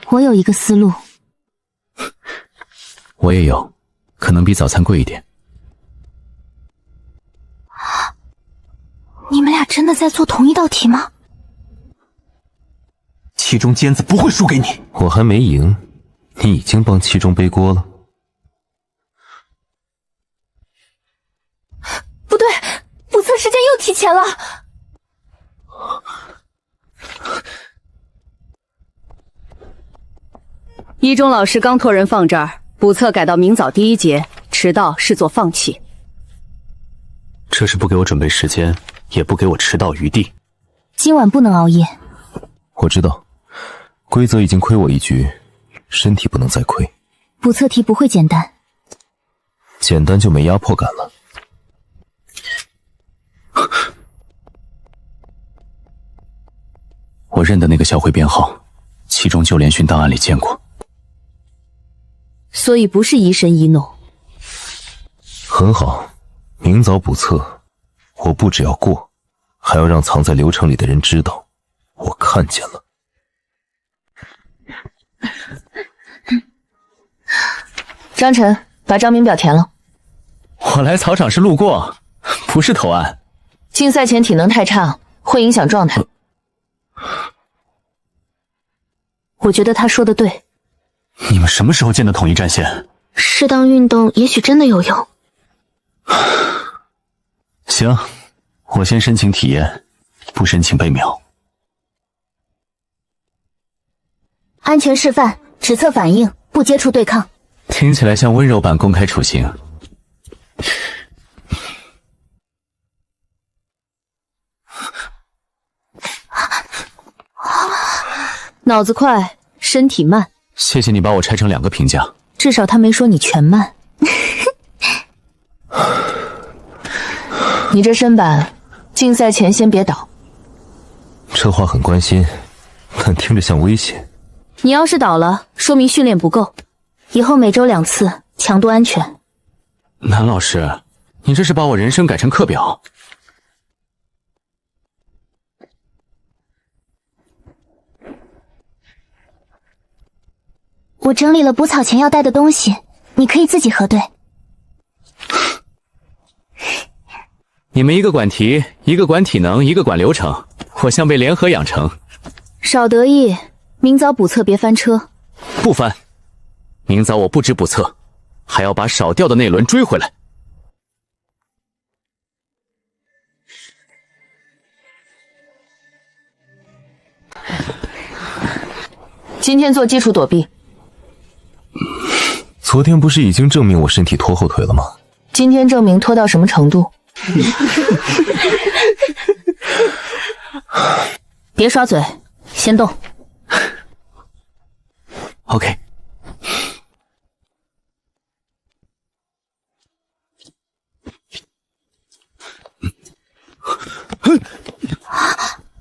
我有一个思路。我也有，可能比早餐贵一点。你们俩真的在做同一道题吗？七中尖子不会输给你。我还没赢，你已经帮七中背锅了。不对，补测时间又提前了。一中老师刚托人放这儿，补测改到明早第1节，迟到视作放弃。这是不给我准备时间，也不给我迟到余地。今晚不能熬夜。我知道，规则已经亏我一局，身体不能再亏。补测题不会简单，简单就没压迫感了。我认得那个校徽编号，其中就连训档案里见过。所以不是疑神疑弄。很好，明早补测，我不只要过，还要让藏在流程里的人知道，我看见了。张晨，把张明表填了。我来草场是路过，不是投案。竞赛前体能太差，会影响状态。我觉得他说的对。你们什么时候建的统一战线？适当运动也许真的有用。行，我先申请体验，不申请被秒。安全示范，只测反应，不接触对抗。听起来像温柔版公开处刑。脑子快，身体慢。谢谢你把我拆成2个评价。至少他没说你全慢。你这身板，竞赛前先别倒。这话很关心，但听着像威胁。你要是倒了，说明训练不够。以后每周2次，强度安全。南老师，你这是把我人生改成课表。我整理了补草前要带的东西，你可以自己核对。你们一个管题，一个管体能，一个管流程，我像被联合养成。少得意，明早补测别翻车。不翻，明早我不止补测，还要把少掉的那轮追回来。今天做基础躲避。昨天不是已经证明我身体拖后腿了吗？今天证明拖到什么程度？别耍嘴，先动。OK。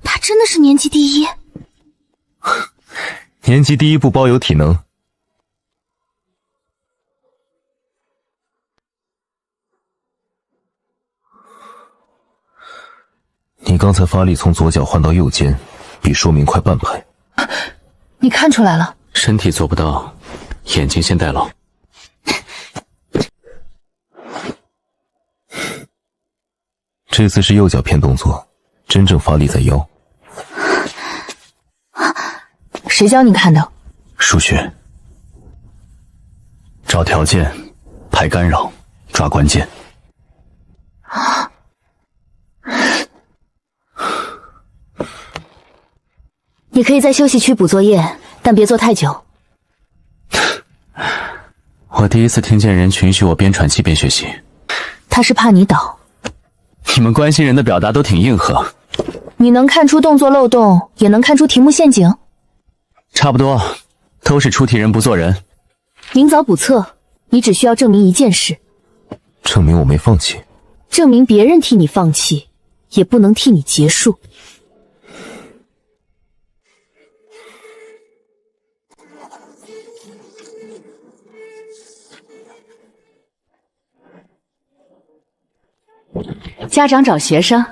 他真的是年级第1。年级第1不包邮体能。你刚才发力从左脚换到右肩，比说明快半拍。你看出来了？身体做不到，眼睛先代劳。这次是右脚片动作，真正发力在腰。谁教你看的？数学。找条件，排干扰，抓关键。你可以在休息区补作业，但别做太久。我第一次听见人允许我边喘气边学习。他是怕你倒。你们关心人的表达都挺硬核。你能看出动作漏洞，也能看出题目陷阱？差不多，都是出题人不做人。明早补测，你只需要证明一件事：证明我没放弃。证明别人替你放弃，也不能替你结束。家长找学生，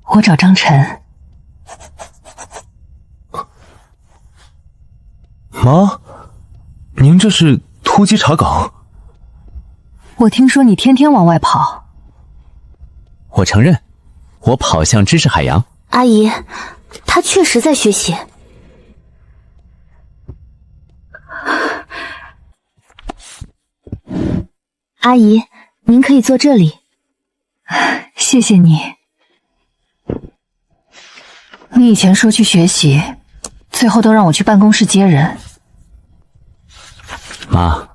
我找张晨。妈，您这是突击查岗？我听说你天天往外跑。我承认，我跑向知识海洋。阿姨，他确实在学习。阿姨，您可以坐这里。谢谢你。你以前说去学习，最后都让我去办公室接人。妈，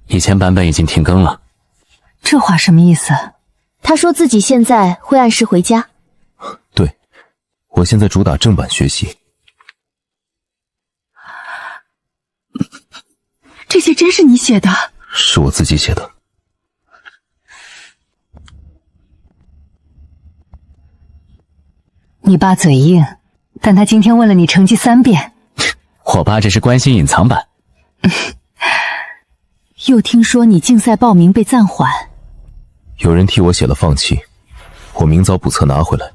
以前版本已经停更了。这话什么意思？他说自己现在会按时回家。对，我现在主打正版学习。这些真是你写的？是我自己写的。你爸嘴硬，但他今天问了你成绩3遍。我爸这是关心隐藏版。又听说你竞赛报名被暂缓。有人替我写了放弃，我明早补测拿回来，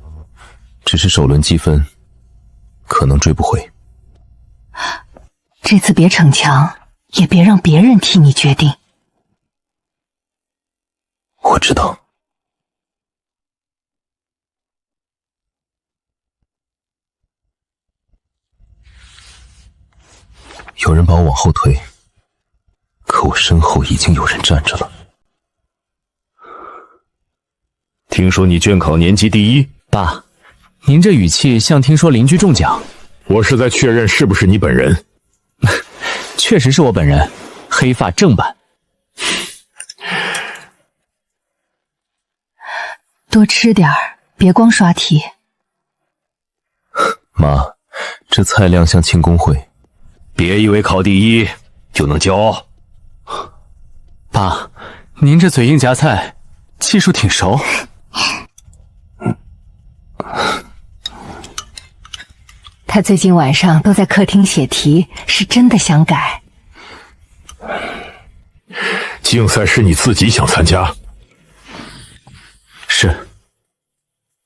只是首轮积分可能追不回。这次别逞强，也别让别人替你决定。我知道。有人把我往后推，可我身后已经有人站着了。听说你卷考年级第一，爸，您这语气像听说邻居中奖。我是在确认是不是你本人。确实是我本人，黑发正版。多吃点儿，别光刷题。妈，这菜量像庆功会。别以为考第一就能骄傲。爸，您这嘴硬夹菜，技术挺熟。他最近晚上都在客厅写题，是真的想改。竞赛是你自己想参加？是，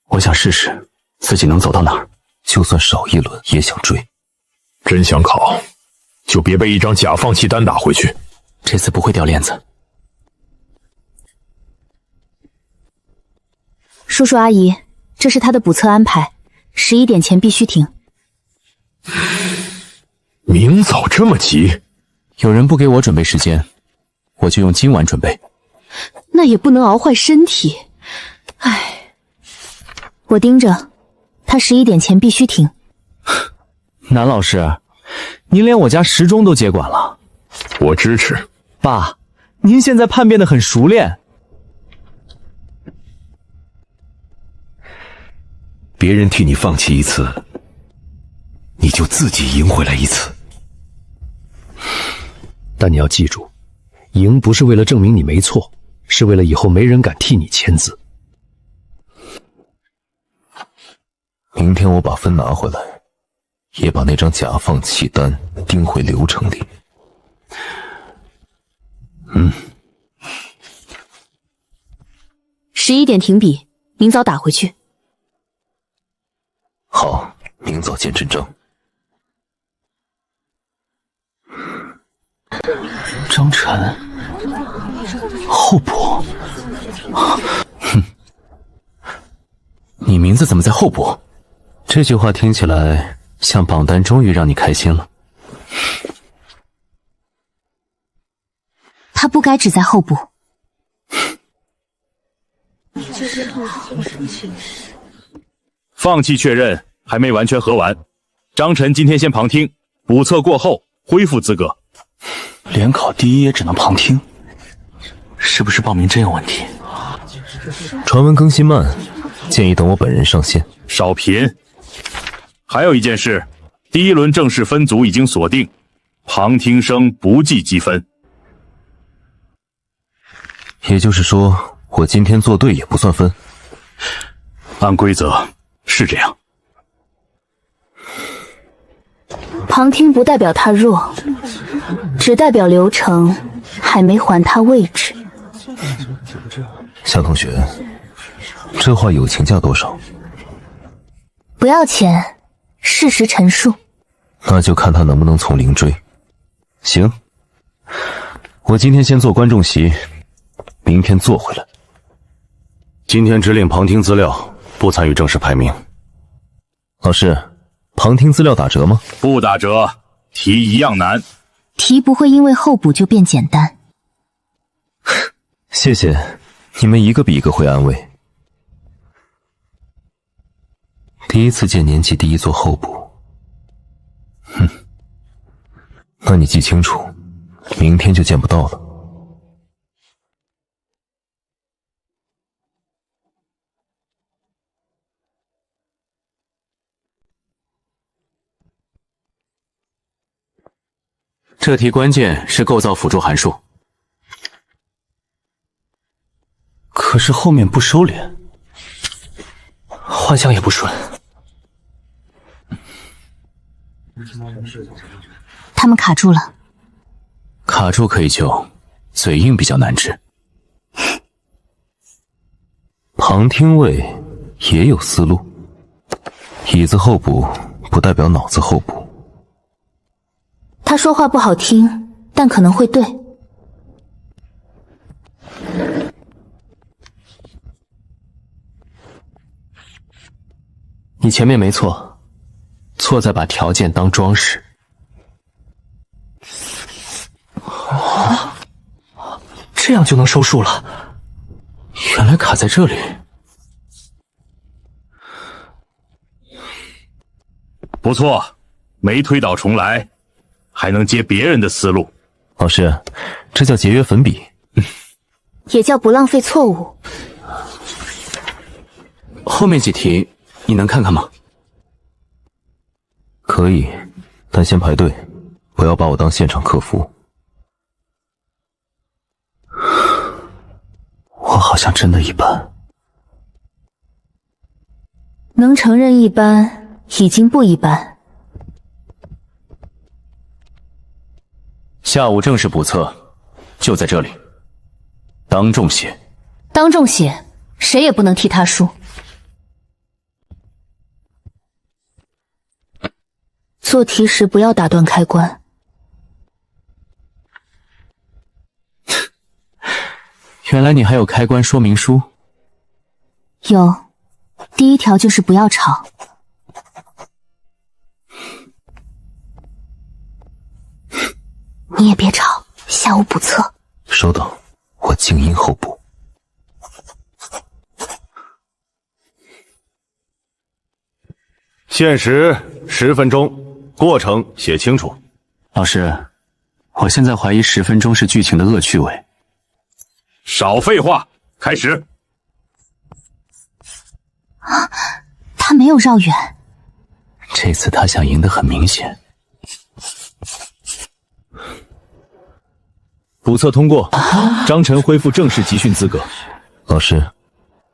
我想试试自己能走到哪儿，就算少一轮也想追。真想考，就别被一张假放弃单打回去。这次不会掉链子。叔叔阿姨，这是他的补测安排，11点前必须停。明早这么急？有人不给我准备时间，我就用今晚准备。那也不能熬坏身体。唉，我盯着，他11点前必须停。南老师，您连我家时钟都接管了。我支持。爸，您现在叛变得很熟练。别人替你放弃一次，你就自己赢回来一次。但你要记住，赢不是为了证明你没错，是为了以后没人敢替你签字。明天我把分拿回来，也把那张假放弃单钉回流程里。11点停笔，明早打回去。好，明早见真章。张晨，候补。你名字怎么在候补？这句话听起来像榜单终于让你开心了。他不该只在候补。放弃确认还没完全核完，张晨今天先旁听，补测过后恢复资格。联考第一也只能旁听，是不是报名真有问题？传闻更新慢，建议等我本人上线。少贫。还有一件事，第一轮正式分组已经锁定，旁听生不计积分。也就是说，我今天做对也不算分。按规则是这样。旁听不代表他弱，只代表流程还没还他位置。夏同学，这话友情价多少？不要钱，事实陈述。那就看他能不能从零追。行，我今天先做观众席，明天做回来。今天只领旁听资料，不参与正式排名。老师，旁听资料打折吗？不打折，题一样难。题不会因为候补就变简单。谢谢，你们一个比一个会安慰。第一次见年级第一做候补，那你记清楚，明天就见不到了。这题关键是构造辅助函数，可是后面不收敛，幻象也不顺。他们卡住了。卡住可以救，嘴硬比较难治。旁听位也有思路，椅子候补不代表脑子候补。他说话不好听，但可能会对。你前面没错，错在把条件当装饰。这样就能收束了，原来卡在这里。不错，没推倒重来，还能接别人的思路。老师，这叫节约粉笔，也叫不浪费错误。后面几题你能看看吗？可以，但先排队，不要把我当现场客服。我好像真的一般。能承认一般，已经不一般。下午正式补测，就在这里，当众写。当众写，谁也不能替他输。做题时不要打断开关。原来你还有开关说明书。有，第一条就是不要吵。你也别吵，下午补测。收到，我静音候补。限时10分钟，过程写清楚。老师，我现在怀疑10分钟是剧情的恶趣味。少废话，开始。啊，他没有绕远。这次他想赢得很明显。补测通过，张晨恢复正式集训资格。老师，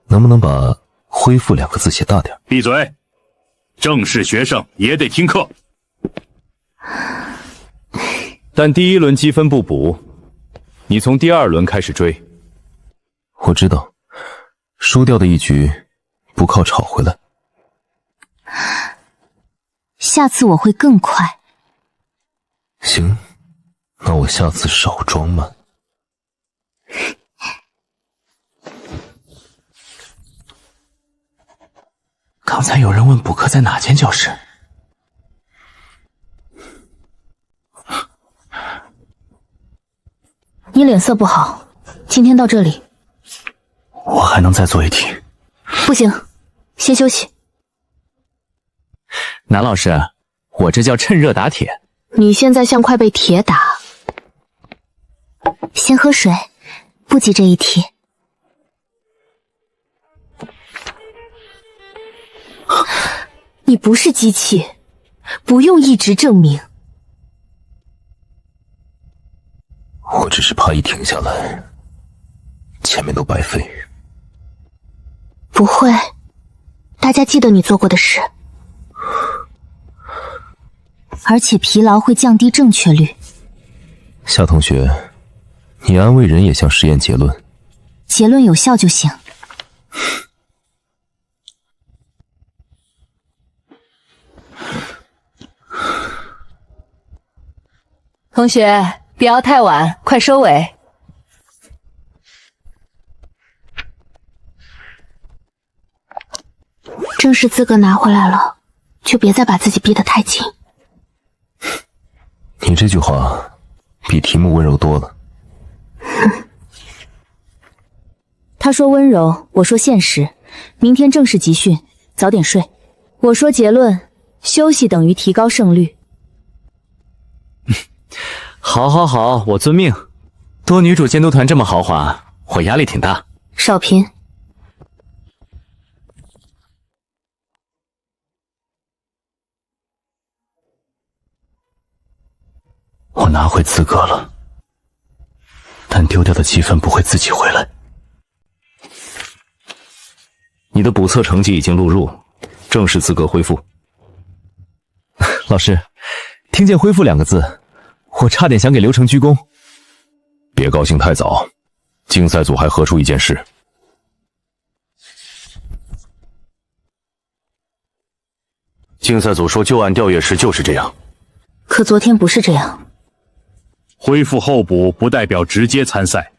能不能把“恢复”2个字写大点？闭嘴！正式学生也得听课。但第一轮积分不补，你从第2轮开始追。我知道，输掉的一局不靠吵回来。下次我会更快。行，那我下次少装慢。才有人问补课在哪间教室。你脸色不好，今天到这里。我还能再做一题。不行，先休息。南老师，我这叫趁热打铁。你现在像快被铁打。先喝水，不急这一题。你不是机器，不用一直证明。我只是怕一停下来，前面都白费。不会，大家记得你做过的事。而且疲劳会降低正确率。夏同学，你安慰人也像实验结论，结论有效就行。同学，不要太晚，快收尾。正式资格拿回来了，就别再把自己逼得太紧。你这句话比题目温柔多了。他说温柔，我说现实。明天正式集训，早点睡。我说结论，休息等于提高胜率。好，好，好，我遵命。多女主监督团这么豪华，我压力挺大。少贫，我拿回资格了，但丢掉的积分不会自己回来。你的补测成绩已经录入，正式资格恢复。老师，听见恢复2个字，我差点想给刘成鞠躬。别高兴太早，竞赛组还核出一件事。竞赛组说旧案调阅时就是这样，可昨天不是这样。恢复候补不代表直接参赛，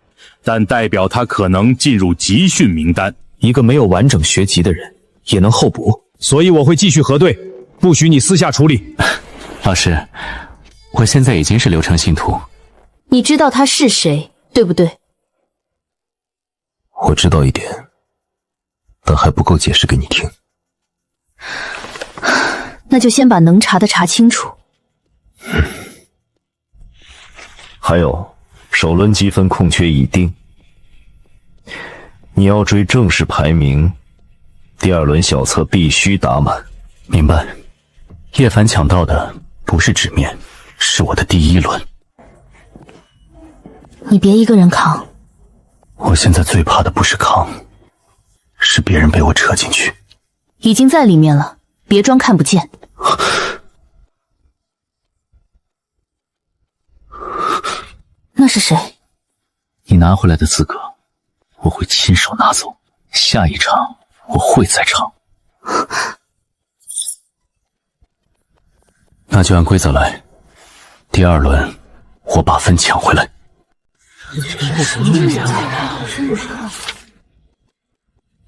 但代表他可能进入集训名单。一个没有完整学籍的人也能候补，所以我会继续核对，不许你私下处理。老师，我现在已经是刘成信徒。你知道他是谁，对不对？我知道一点，但还不够解释给你听。那就先把能查的查清楚。还有，首轮积分空缺已定，你要追正式排名，第2轮小测必须打满。明白。叶凡抢到的不是纸面，是我的第1轮。你别一个人扛。我现在最怕的不是扛，是别人被我扯进去。已经在里面了，别装看不见。那是谁？你拿回来的资格，我会亲手拿走。下一场我会在场。那就按规则来，第2轮我把分抢回来。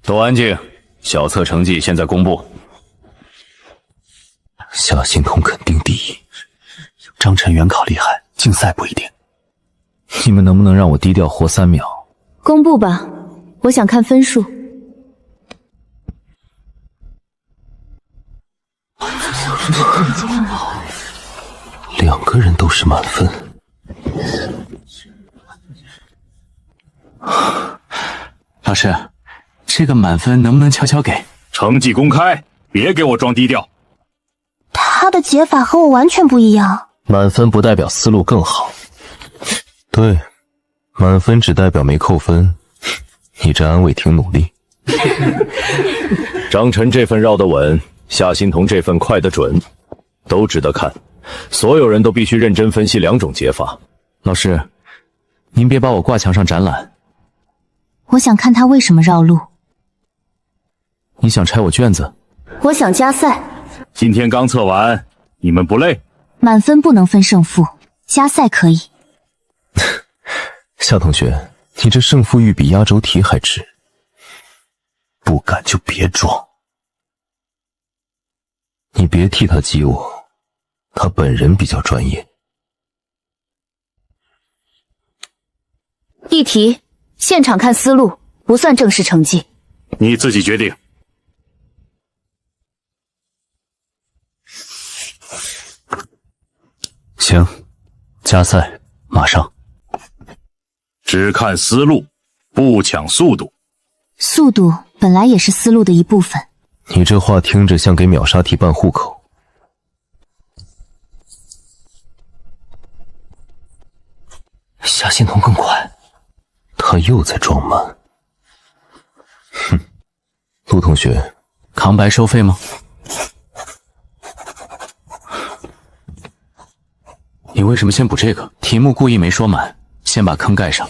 都安静，小测成绩现在公布。夏心彤肯定第1，张晨原考厉害，竞赛不一定。你们能不能让我低调活3秒？公布吧，我想看分数。2个人都是满分。老师，这个满分能不能悄悄给？成绩公开，别给我装低调。他的解法和我完全不一样。满分不代表思路更好。对，满分只代表没扣分。你这安慰挺努力。张晨这份绕得稳，夏心彤这份快得准，都值得看。所有人都必须认真分析2种解法。老师，您别把我挂墙上展览。我想看他为什么绕路。你想拆我卷子？我想加赛。今天刚测完，你们不累？满分不能分胜负，加赛可以。夏同学，你这胜负欲比压轴题还值。不敢就别装。你别替他激我，他本人比较专业。议题：现场看思路，不算正式成绩。你自己决定。行，加赛马上。只看思路，不抢速度。速度本来也是思路的一部分。你这话听着像给秒杀题办户口。下线头更快，他又在装慢。哼，陆同学，扛白收费吗？你为什么先补这个？题目故意没说满，先把坑盖上。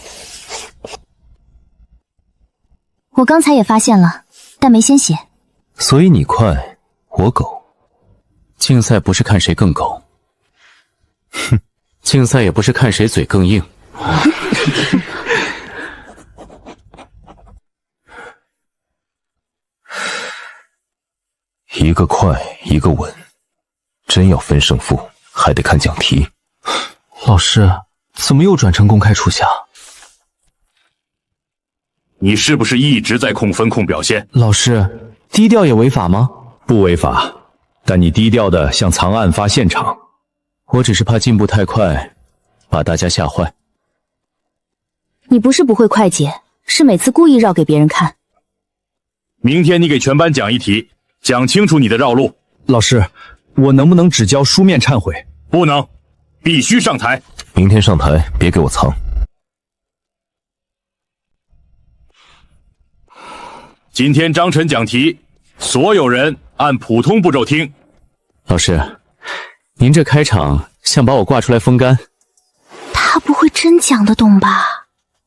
我刚才也发现了，但没先写。所以你快，我狗。竞赛不是看谁更狗，哼，竞赛也不是看谁嘴更硬。一个快，一个稳，真要分胜负，还得看讲题。老师，怎么又转成公开处下？你是不是一直在控分控表现？老师，低调也违法吗？不违法，但你低调的像藏案发现场。我只是怕进步太快，把大家吓坏。你不是不会快解，是每次故意绕给别人看。明天你给全班讲一题，讲清楚你的绕路。老师，我能不能只交书面忏悔？不能，必须上台。明天上台，别给我藏。今天章程讲题，所有人按普通步骤听。老师，您这开场像把我挂出来风干。他不会真讲得懂吧？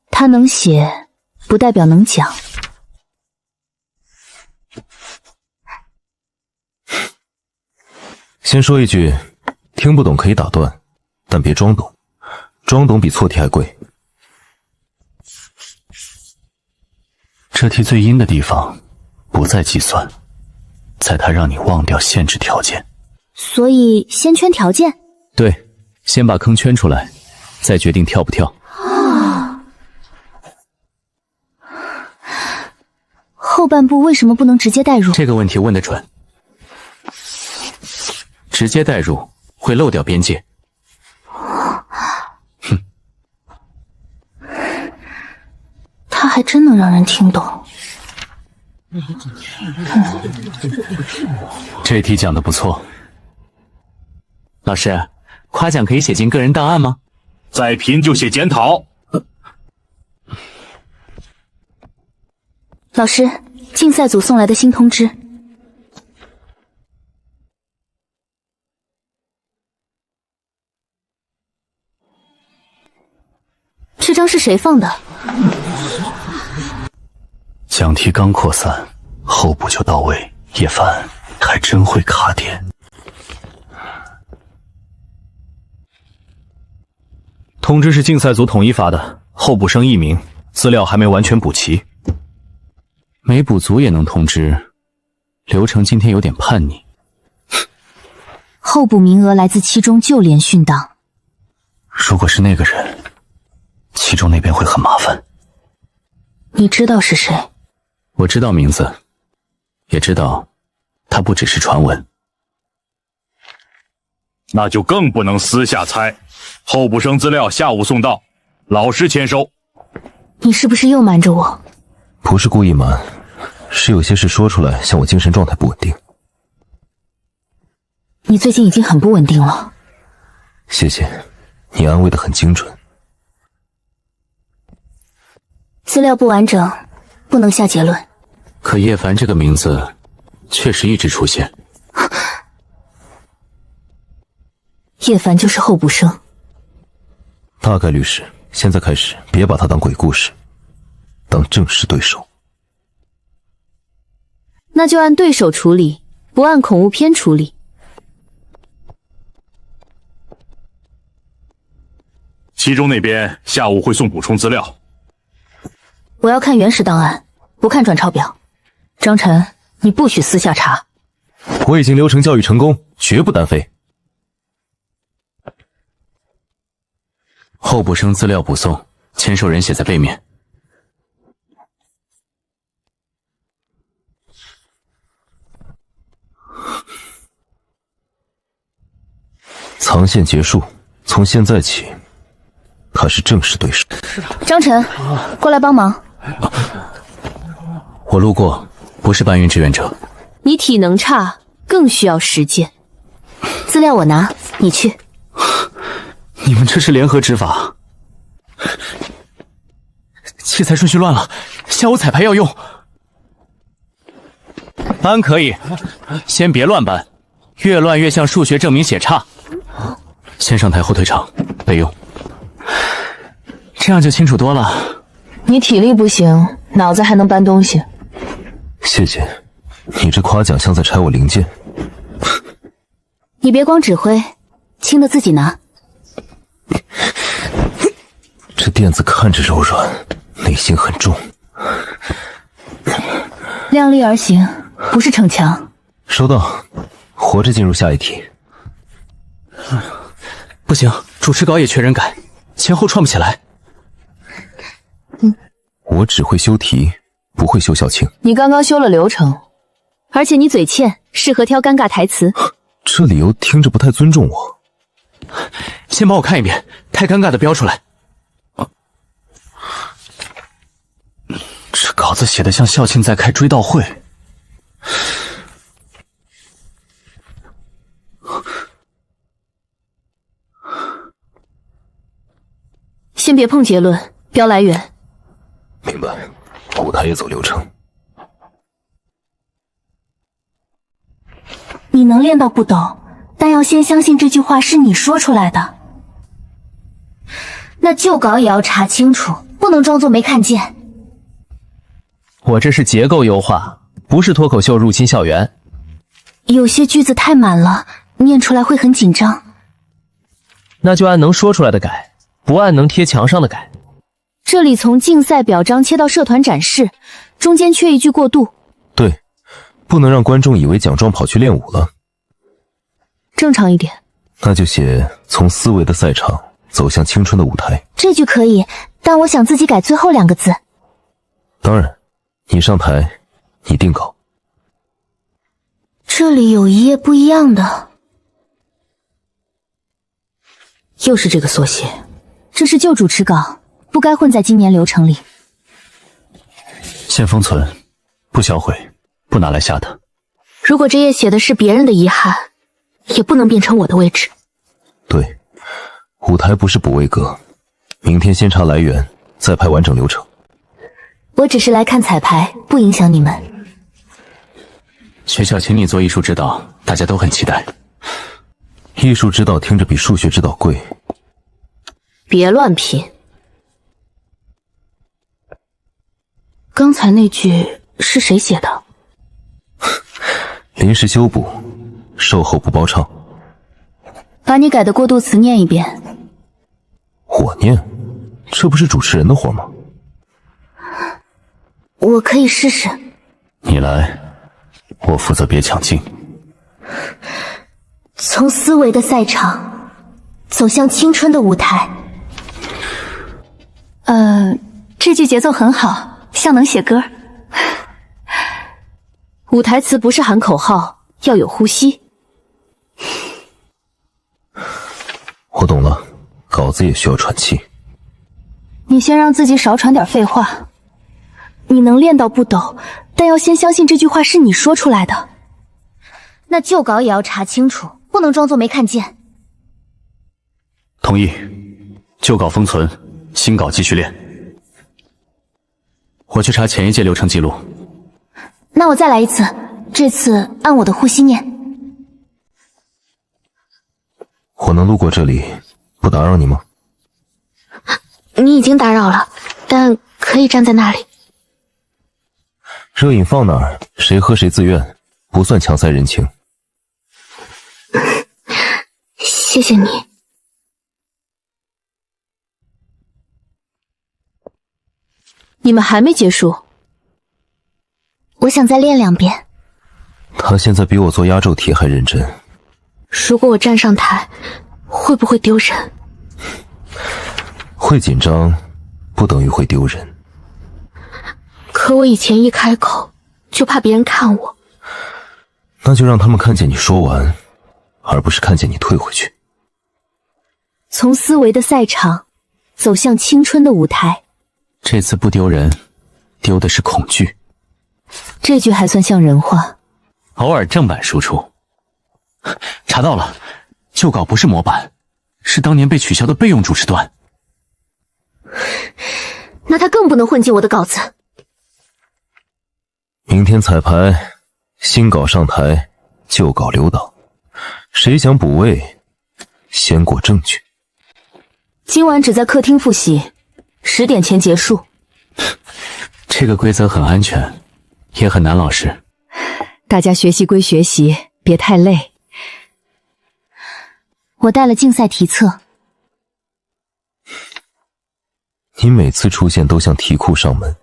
他能写，不代表能讲。先说一句，听不懂可以打断，但别装懂，装懂比错题还贵。这题最阴的地方不在计算，在它让你忘掉限制条件。所以先圈条件？对，先把坑圈出来，再决定跳不跳。后半部为什么不能直接带入？这个问题问得准。直接带入会漏掉边界。哼，他还真能让人听懂。这题讲得不错。老师，夸奖可以写进个人档案吗？再评就写检讨。老师，竞赛组送来的新通知。这张是谁放的？讲题刚扩散，后补就到位。叶凡还真会卡点。通知是竞赛组统一发的，候补生1名，资料还没完全补齐。没补足也能通知，流程今天有点叛逆。候补名额来自七中旧连训档。如果是那个人，七中那边会很麻烦。你知道是谁？我知道名字，也知道他不只是传闻。那就更不能私下猜。候补生资料下午送到，老师签收。你是不是又瞒着我？不是故意瞒，是有些事说出来，像我精神状态不稳定。你最近已经很不稳定了。谢谢，你安慰得很精准。资料不完整，不能下结论。可叶凡这个名字确实一直出现。叶凡就是候补生。大概率是。现在开始，别把他当鬼故事，当正式对手。那就按对手处理，不按恐怖片处理。七中那边下午会送补充资料。我要看原始档案，不看转抄表。张晨，你不许私下查。我已经流程教育成功，绝不单飞。候补生资料补送，签收人写在背面。藏线结束，从现在起，他是正式对手。张晨，过来帮忙。我路过，不是搬运志愿者。你体能差，更需要实践。资料我拿，你去。你们这是联合执法，器材顺序乱了，下午彩排要用。搬可以，先别乱搬，越乱越像数学证明写差。先上台后退场备用，这样就清楚多了。你体力不行，脑子还能搬东西。谢谢，你这夸奖像在拆我零件。你别光指挥，轻的自己拿。这垫子看着柔软，内心很重。量力而行，不是逞强。收到，活着进入下一题。不行，主持稿也缺人改，前后串不起来。我只会修题，不会修校庆。你刚刚修了流程，而且你嘴欠，适合挑尴尬台词。这理由听着不太尊重我。先帮我看一遍，太尴尬的标出来。这稿子写的像校庆在开追悼会。先别碰结论，标来源。明白，舞台也走流程。你能练到不抖，但要先相信这句话是你说出来的。那旧稿也要查清楚，不能装作没看见。我这是结构优化，不是脱口秀入侵校园。有些句子太满了，念出来会很紧张。那就按能说出来的改，不按能贴墙上的改。这里从竞赛表彰切到社团展示，中间缺一句过渡。对，不能让观众以为奖状跑去练舞了。正常一点。那就写从思维的赛场走向青春的舞台。这句可以，但我想自己改最后2个字。当然，你上台，你定稿。这里有一页不一样的。又是这个缩写。这是旧主持稿，不该混在今年流程里。先封存，不销毁，不拿来吓他。如果这页写的是别人的遗憾，也不能变成我的位置。对，舞台不是补位格，明天先查来源，再排完整流程。我只是来看彩排，不影响你们。学校请你做艺术指导，大家都很期待。艺术指导听着比数学指导贵。别乱拼。刚才那句是谁写的？临时修补，售后不包唱。把你改的过渡词念一遍。我念？这不是主持人的活吗？我可以试试。你来，我负责别抢镜。从思维的赛场走向青春的舞台。这句节奏很好，像能写歌。舞台词不是喊口号，要有呼吸。我懂了，稿子也需要喘气。你先让自己少喘点废话。你能练到不抖，但要先相信这句话是你说出来的。那旧稿也要查清楚，不能装作没看见。同意，旧稿封存，新稿继续练。我去查前一届流程记录。那我再来一次，这次按我的呼吸念。我能路过这里，不打扰你吗？你已经打扰了，但可以站在那里。热饮放哪儿，谁喝谁自愿，不算强塞人情。谢谢你。你们还没结束？我想再练2遍。他现在比我做压轴题还认真。如果我站上台，会不会丢人？会紧张，不等于会丢人。可我以前一开口，就怕别人看我。那就让他们看见你说完，而不是看见你退回去。从思维的赛场走向青春的舞台，这次不丢人，丢的是恐惧。这句还算像人话。偶尔正版输出。查到了，旧稿不是模板，是当年被取消的备用主持段。那他更不能混进我的稿子。明天彩排，新稿上台，旧稿留档。谁想补位，先过证据。今晚只在客厅复习，10点前结束。这个规则很安全，也很难，老师。大家学习归学习，别太累。我带了竞赛题册。你每次出现都像题库上门。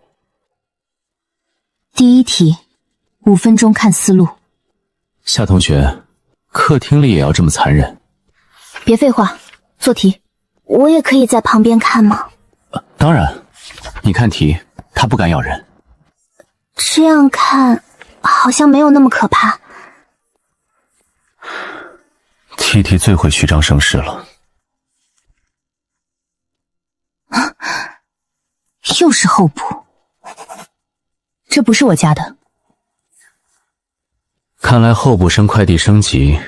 第一题，5分钟看思路。夏同学，客厅里也要这么残忍？别废话，做题。我也可以在旁边看吗？当然，你看题，他不敢咬人。这样看好像没有那么可怕。T 最会虚张声势了。又是候补，这不是我家的。看来候补生快递升级，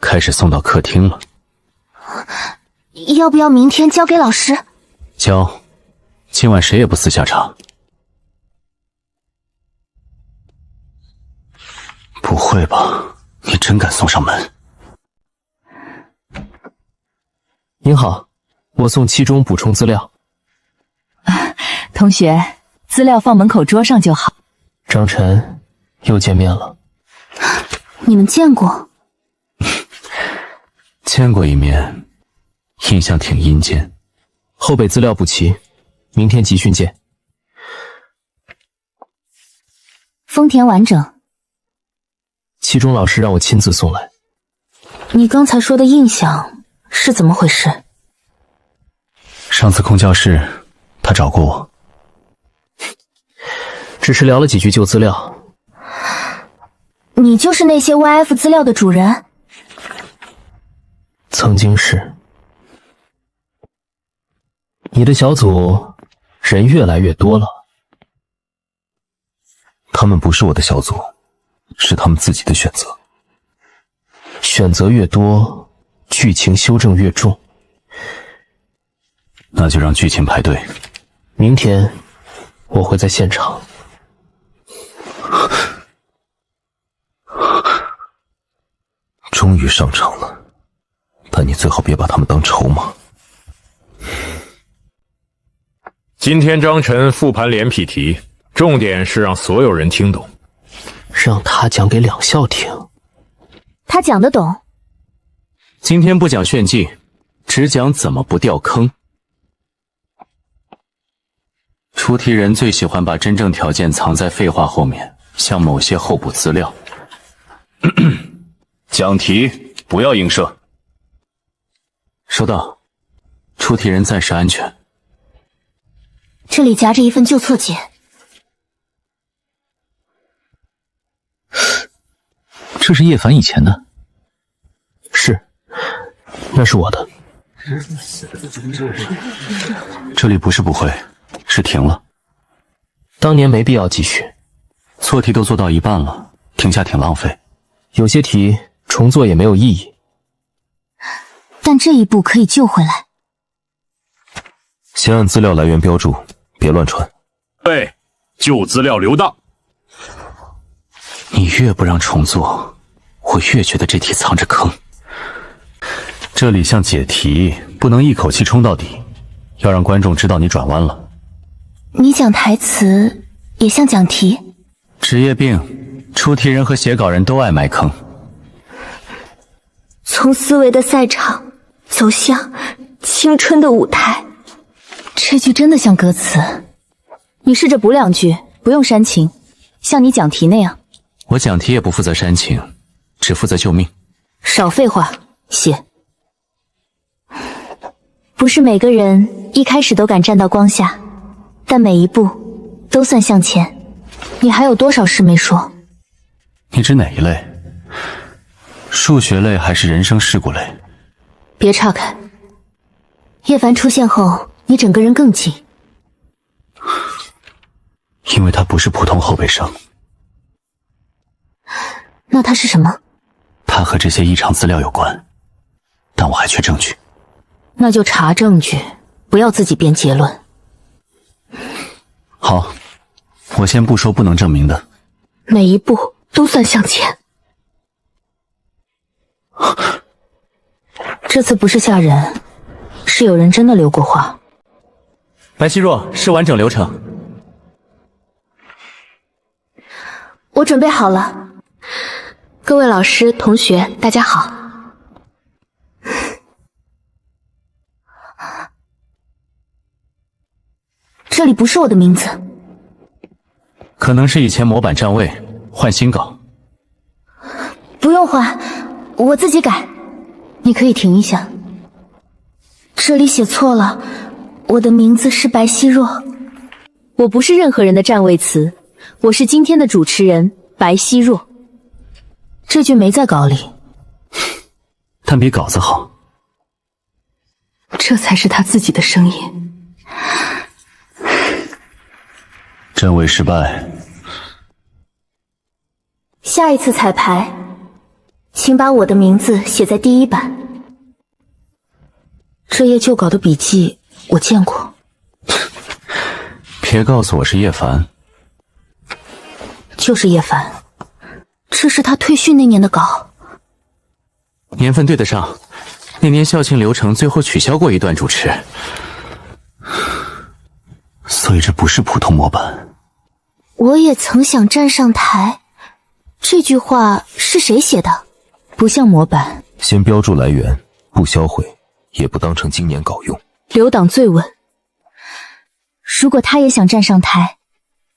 开始送到客厅了。要不要明天交给老师？交，今晚谁也不私下查。不会吧，你真敢送上门？您好，我送期中补充资料。同学，资料放门口桌上就好。张晨，又见面了。你们见过？见过一面，印象挺阴间。后备资料补齐，明天集训见。丰田完整。期中老师让我亲自送来。你刚才说的印象是怎么回事？上次空教室，他找过我。只是聊了几句旧资料。你就是那些 YF 资料的主人？曾经是。你的小组人越来越多了。他们不是我的小组，是他们自己的选择。选择越多，剧情修正越重。那就让剧情排队。明天我会在现场。终于上场了，但你最好别把他们当筹码。今天张晨复盘连批题，重点是让所有人听懂。让他讲给两校听。他讲得懂。今天不讲炫技，只讲怎么不掉坑。出题人最喜欢把真正条件藏在废话后面，像某些候补资料。讲题不要映射。收到，出题人暂时安全。这里夹着一份旧测解。这是叶凡以前的。是，那是我的。这里不是不会，是停了。当年没必要继续。错题都做到一半了，停下挺浪费。有些题重做也没有意义。但这一步可以救回来。先按资料来源标注，别乱传。对，旧资料留档。你越不让重做，我越觉得这题藏着坑。这里像解题，不能一口气冲到底，要让观众知道你转弯了。你讲台词也像讲题。职业病，出题人和写稿人都爱埋坑。从思维的赛场走向青春的舞台。这句真的像歌词。你试着补2句，不用煽情，像你讲题那样。我讲题也不负责煽情，只负责救命。少废话，写。不是每个人一开始都敢站到光下，但每一步都算向前。你还有多少事没说？你指哪一类？数学类还是人生事故类？别岔开。叶凡出现后，你整个人更紧。因为他不是普通后备生。那他是什么？他和这些异常资料有关，但我还缺证据。那就查证据，不要自己编结论。好，我先不说不能证明的。每一步都算向前。这次不是吓人，是有人真的留过话。白希若，是完整流程。我准备好了。各位老师、同学，大家好。这里不是我的名字。可能是以前模板占位，换新稿。不用换，我自己改。你可以停一下。这里写错了，我的名字是白希若。我不是任何人的占位词，我是今天的主持人白希若。这句没在稿里，但比稿子好。这才是他自己的声音。占位失败。下一次彩排，请把我的名字写在第一版。这页旧稿的笔记我见过。别告诉我是叶凡。就是叶凡。这是他退训那年的稿。年份对得上，那年校庆流程最后取消过一段主持。所以这不是普通模板。我也曾想站上台。这句话是谁写的？不像模板。先标注来源，不销毁，也不当成今年稿用。留档最稳。如果他也想站上台，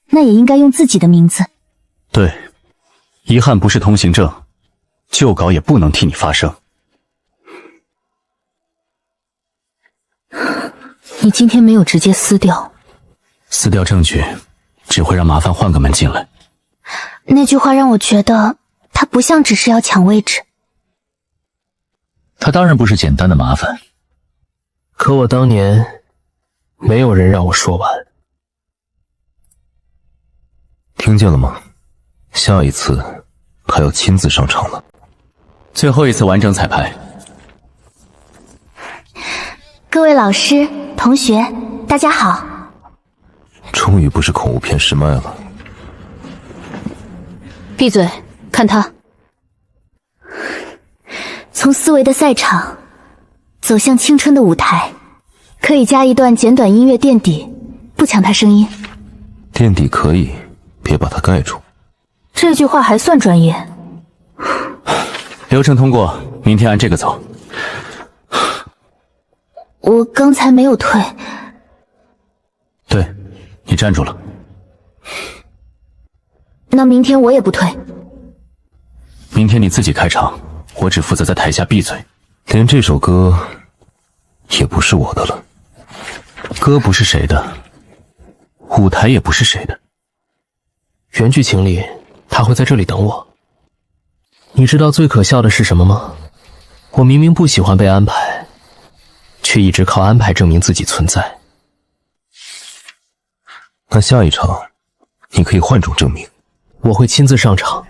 那也应该用自己的名字。对，遗憾不是通行证，旧稿也不能替你发声。你今天没有直接撕掉。撕掉证据，只会让麻烦换个门进来。那句话让我觉得他不像只是要抢位置。他当然不是简单的麻烦。可我当年没有人让我说完。听见了吗？下一次他要亲自上场了。最后一次完整彩排。各位老师、同学，大家好。终于不是恐怖片试麦了。闭嘴，看他。从思维的赛场走向青春的舞台，可以加一段简短音乐垫底，不抢他声音。垫底可以，别把它盖住。这句话还算专业。流程通过，明天按这个走。我刚才没有退。对，你站住了。那明天我也不退。明天你自己开场，我只负责在台下闭嘴。连这首歌也不是我的了。歌不是谁的，舞台也不是谁的。原剧情里他会在这里等我。你知道最可笑的是什么吗？我明明不喜欢被安排，却一直靠安排证明自己存在。那下一场你可以换种证明。我会亲自上场，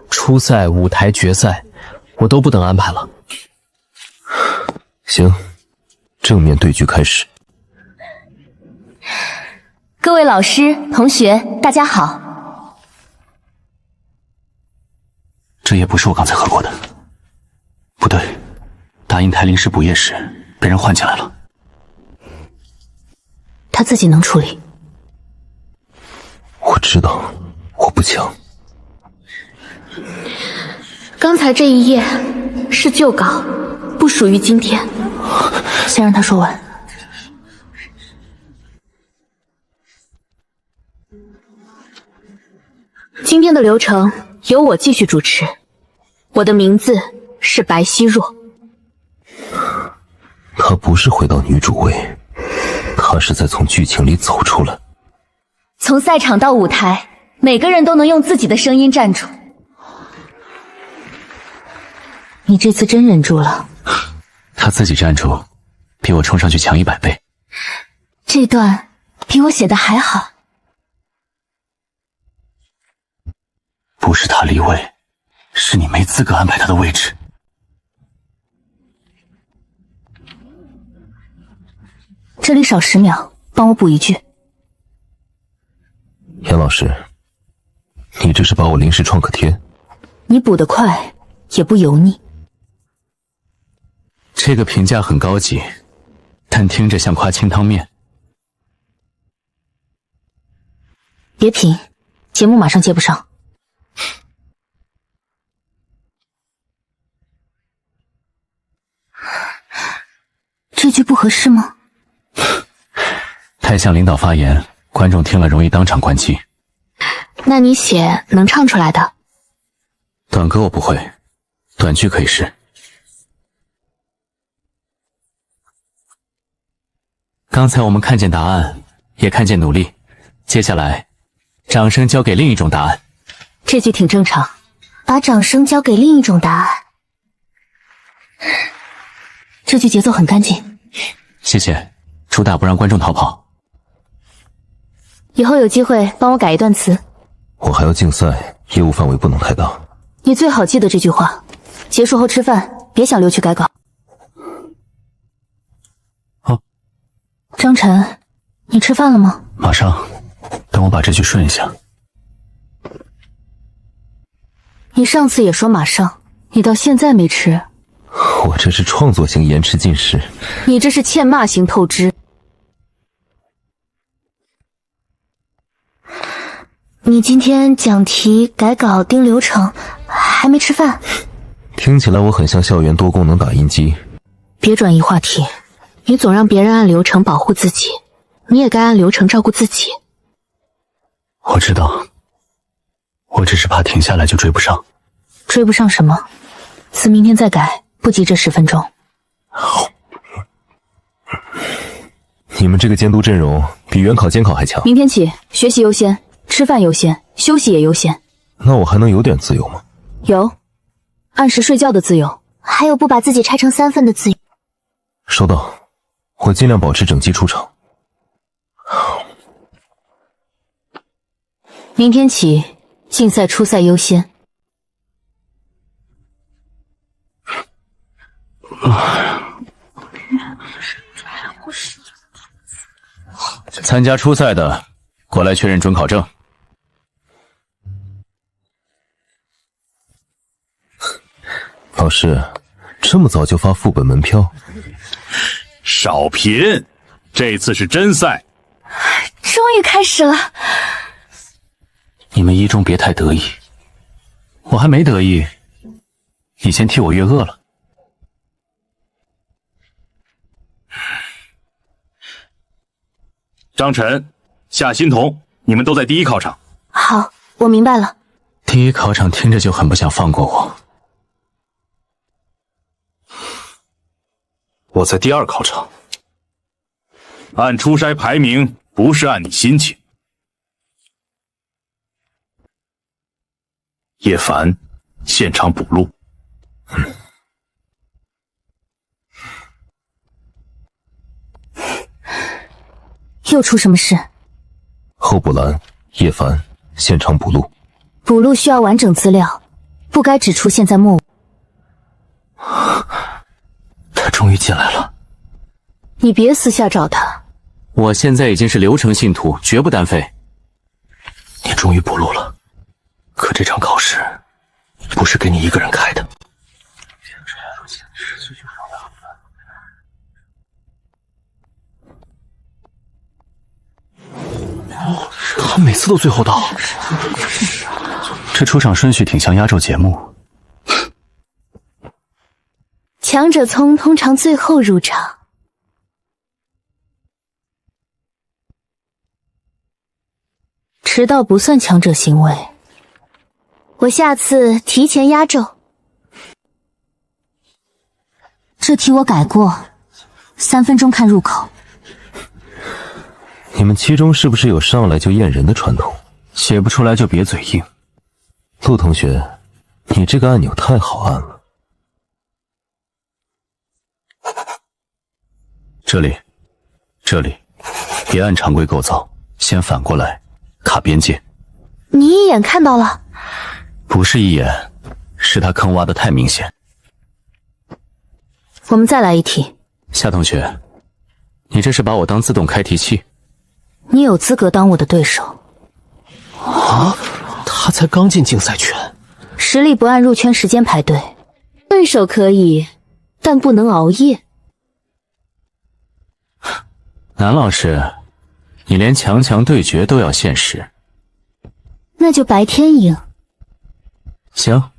初赛、舞台、决赛，我都不等安排了。行，正面对局开始。各位老师、同学，大家好。这也不是我刚才喝过的。不对，大英台临时补液时被人换进来了。他自己能处理。我知道，我不抢。刚才这一页是旧稿，不属于今天。先让他说完。今天的流程由我继续主持。我的名字是白希若。她不是回到女主位，她是在从剧情里走出来。从赛场到舞台，每个人都能用自己的声音站住。你这次真忍住了。他自己站住，比我冲上去强100倍。这段比我写的还好。不是他离位，是你没资格安排他的位置。这里少10秒，帮我补一句。严老师，你这是把我临时创可贴？你补得快，也不油腻。这个评价很高级，但听着像夸清汤面。别贫，节目马上接不上。这句不合适吗？太向领导发言，观众听了容易当场关机。那你写能唱出来的？短歌我不会，短句可以试。刚才我们看见答案，也看见努力，接下来，掌声交给另一种答案。这句挺正常。把掌声交给另一种答案。这句节奏很干净。谢谢，主打不让观众逃跑。以后有机会帮我改一段词。我还要竞赛，业务范围不能太大。你最好记得这句话。结束后吃饭，别想溜去改稿。好。张晨，你吃饭了吗？马上，等我把这句顺一下。你上次也说马上，你到现在没吃。我这是创作型延迟进食，你这是欠骂型透支。你今天讲题、改稿、盯流程，还没吃饭？听起来我很像校园多功能打印机。别转移话题，你总让别人按流程保护自己，你也该按流程照顾自己。我知道，我只是怕停下来就追不上。追不上什么？词明天再改，不急这10分钟。你们这个监督阵容比原考监考还强。明天起，学习优先，吃饭优先，休息也优先。那我还能有点自由吗？有，按时睡觉的自由，还有不把自己拆成3份的自由。收到，我尽量保持整齐出场。明天起，竞赛初赛优先。参加初赛的，过来确认准考证。老师，这么早就发副本门票？少贫，这次是真赛。终于开始了。你们一中别太得意，我还没得意，你先替我越饿了。张晨、夏欣桐，你们都在第一考场。好，我明白了。第一考场听着就很不想放过我。我在第2考场。按初筛排名，不是按你心情。叶凡，现场补录。又出什么事？候补栏，叶凡，现场补录。补录需要完整资料，不该只出现在末尾。他终于进来了。你别私下找他。我现在已经是流程信徒，绝不单飞。你终于补录了，可这场考试不是给你一个人开的。他每次都最后到，这出场顺序挺像压轴节目。强者聪通常最后入场。迟到不算强者行为。我下次提前压轴。这题我改过，3分钟看入口。你们七中是不是有上来就验人的传统？写不出来就别嘴硬。陆同学，你这个按钮太好按了。这里，别按常规构造，先反过来卡边界。你一眼看到了？不是一眼，是他坑挖的太明显。我们再来一题。夏同学，你这是把我当自动开题器？你有资格当我的对手。啊，他才刚进竞赛圈，实力不按入圈时间排队，对手可以，但不能熬夜。南老师，你连强强对决都要限时。那就白天赢。行，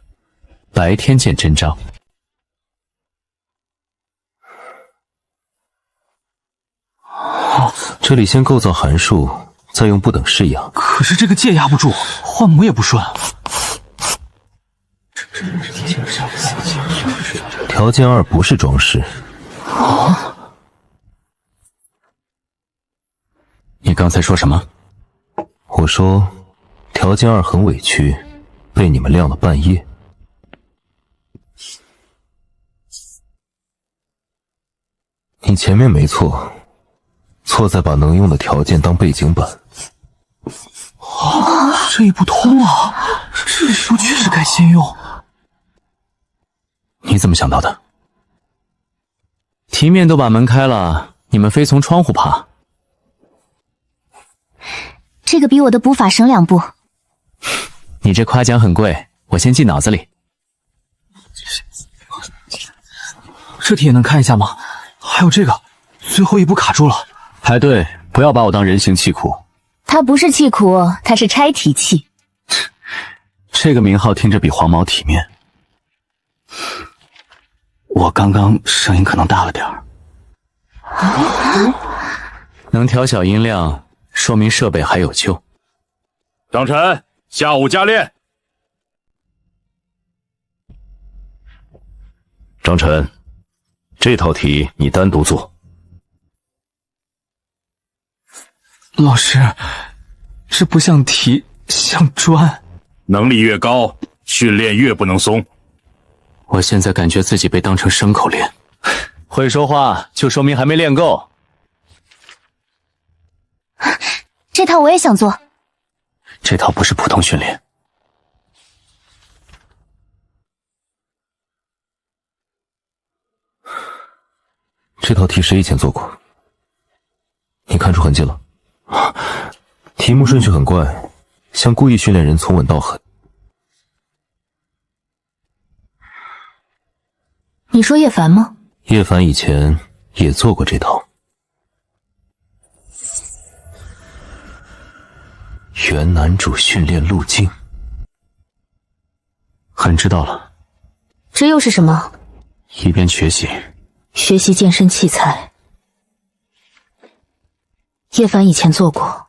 白天见真章。这里先构造函数，再用不等式压。可是这个界压不住，换模也不顺。条件2不是装饰。啊？你刚才说什么？我说条件2很委屈，被你们晾了半夜。你前面没错，错在把能用的条件当背景板。啊，这也不通啊！这里不确实该先用。你怎么想到的？题面都把门开了，你们非从窗户爬。这个比我的补法省2步。你这夸奖很贵，我先记脑子里。这题也能看一下吗？还有这个，最后一步卡住了。排队，不要把我当人形气库。他不是气库，他是拆题器。这个名号听着比黄毛体面。我刚刚声音可能大了点儿。能调小音量，说明设备还有救。张晨，下午加练。张晨，这套题你单独做。老师，这不像题，像砖。能力越高，训练越不能松。我现在感觉自己被当成牲口练。会说话就说明还没练够。这套我也想做。这套不是普通训练。这套题谁以前做过？你看出痕迹了？题目顺序很怪，像故意训练人从稳到狠。你说叶凡吗？叶凡以前也做过这套。原男主训练路径。很知道了。这又是什么？一边学习。学习健身器材。叶凡以前做过，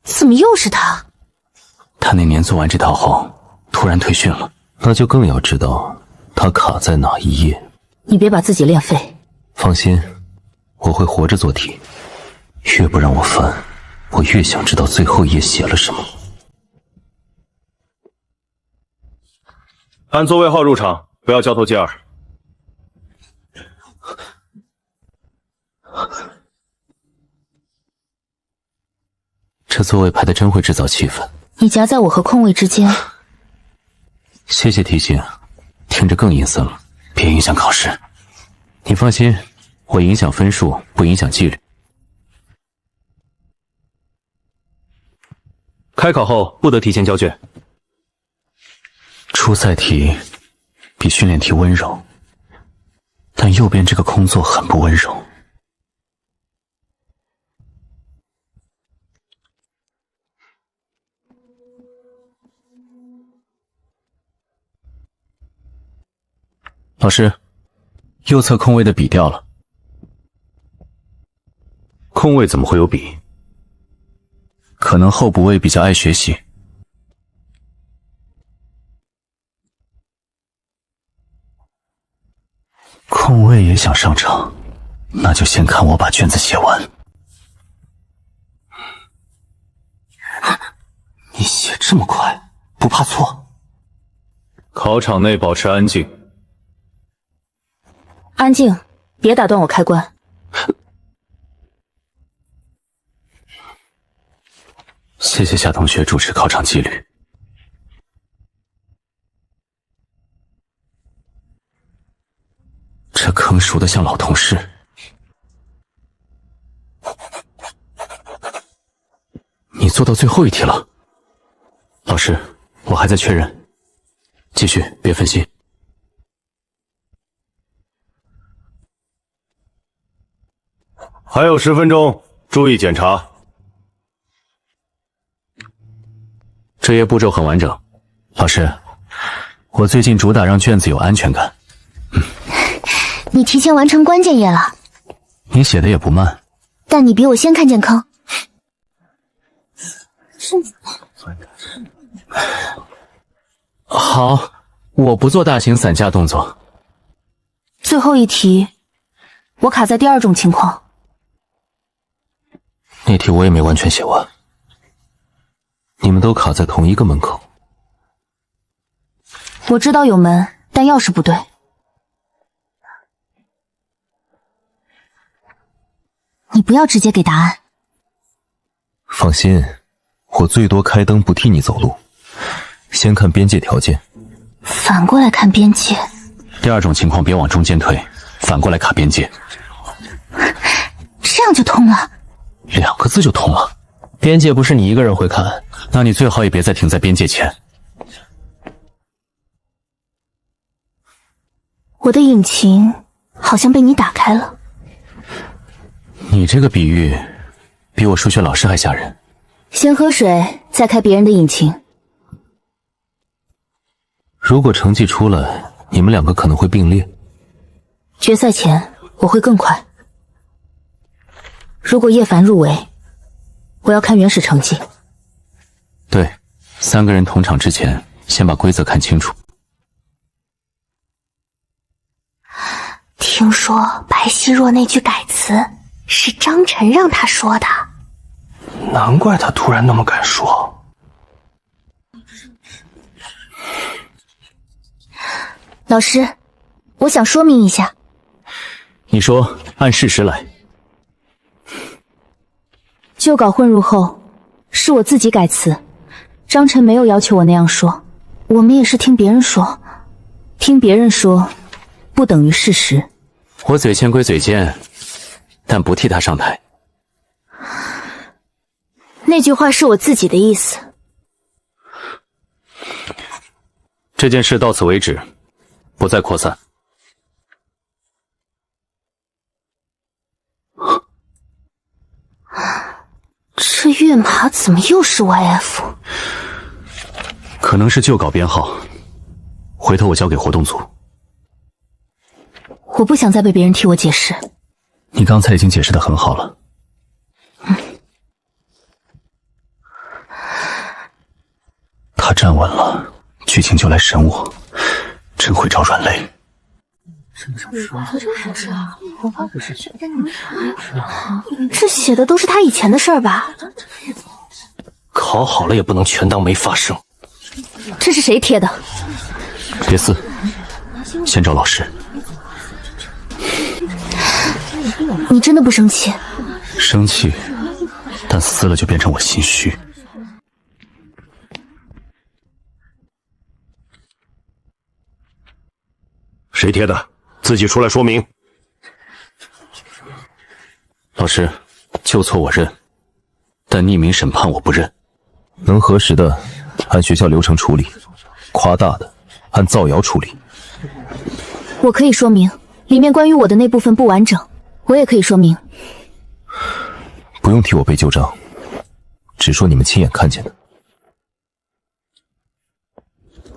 怎么又是他？他那年做完这套后，突然退训了。那就更要知道他卡在哪一页。你别把自己练废。放心，我会活着做题。越不让我烦，我越想知道最后一页写了什么。按座位号入场，不要交头接耳。这座位排的真会制造气氛。你夹在我和空位之间。谢谢提醒，听着更阴森了，别影响考试。你放心，我影响分数，不影响纪律。开考后不得提前交卷。初赛题比训练题温柔，但右边这个空座很不温柔。老师，右侧空位的笔掉了。空位怎么会有笔？可能候补位比较爱学习。空位也想上场，那就先看我把卷子写完。你写这么快，不怕错？考场内保持安静。安静，别打断我开棺。谢谢夏同学主持考场纪律。这坑熟得像老同事。你做到最后一题了，老师，我还在确认，继续，别分心。还有10分钟，注意检查。这页步骤很完整，老师，我最近主打让卷子有安全感。你提前完成关键页了，你写的也不慢，但你比我先看见坑。好，我不做大型散架动作。最后一题，我卡在第2种情况。那题我也没完全写完，你们都卡在同一个门口。我知道有门，但钥匙不对。你不要直接给答案。放心，我最多开灯不替你走路，先看边界条件。反过来看边界。第2种情况别往中间推，反过来卡边界。这样就通了。2个字就通了。边界不是你一个人会看，那你最好也别再停在边界前。我的引擎好像被你打开了。你这个比喻比我数学老师还吓人。先喝水，再开别人的引擎。如果成绩出来，你们2个可能会并列。决赛前我会更快。如果叶凡入围，我要看原始成绩。对，3个人同场之前，先把规则看清楚。听说白希若那句改词是张晨让他说的，难怪他突然那么敢说。老师，我想说明一下。你说，按事实来。旧稿混入后，是我自己改词，张晨没有要求我那样说。我们也是听别人说，听别人说，不等于事实。我嘴欠归嘴欠，但不替他上台。那句话是我自己的意思。这件事到此为止，不再扩散。这跃马怎么又是 YF？ 可能是旧稿编号，回头我交给活动组。我不想再被别人替我解释。你刚才已经解释得很好了。他站稳了，剧情就来审我，真会找软肋。这写的都是他以前的事儿吧？考好了也不能全当没发生。这是谁贴的？别撕，先找老师。你真的不生气？生气，但撕了就变成我心虚。谁贴的？自己出来说明。老师，旧错我认，但匿名审判我不认。能核实的，按学校流程处理；夸大的，按造谣处理。我可以说明，里面关于我的那部分不完整，我也可以说明。不用替我背旧账，只说你们亲眼看见的。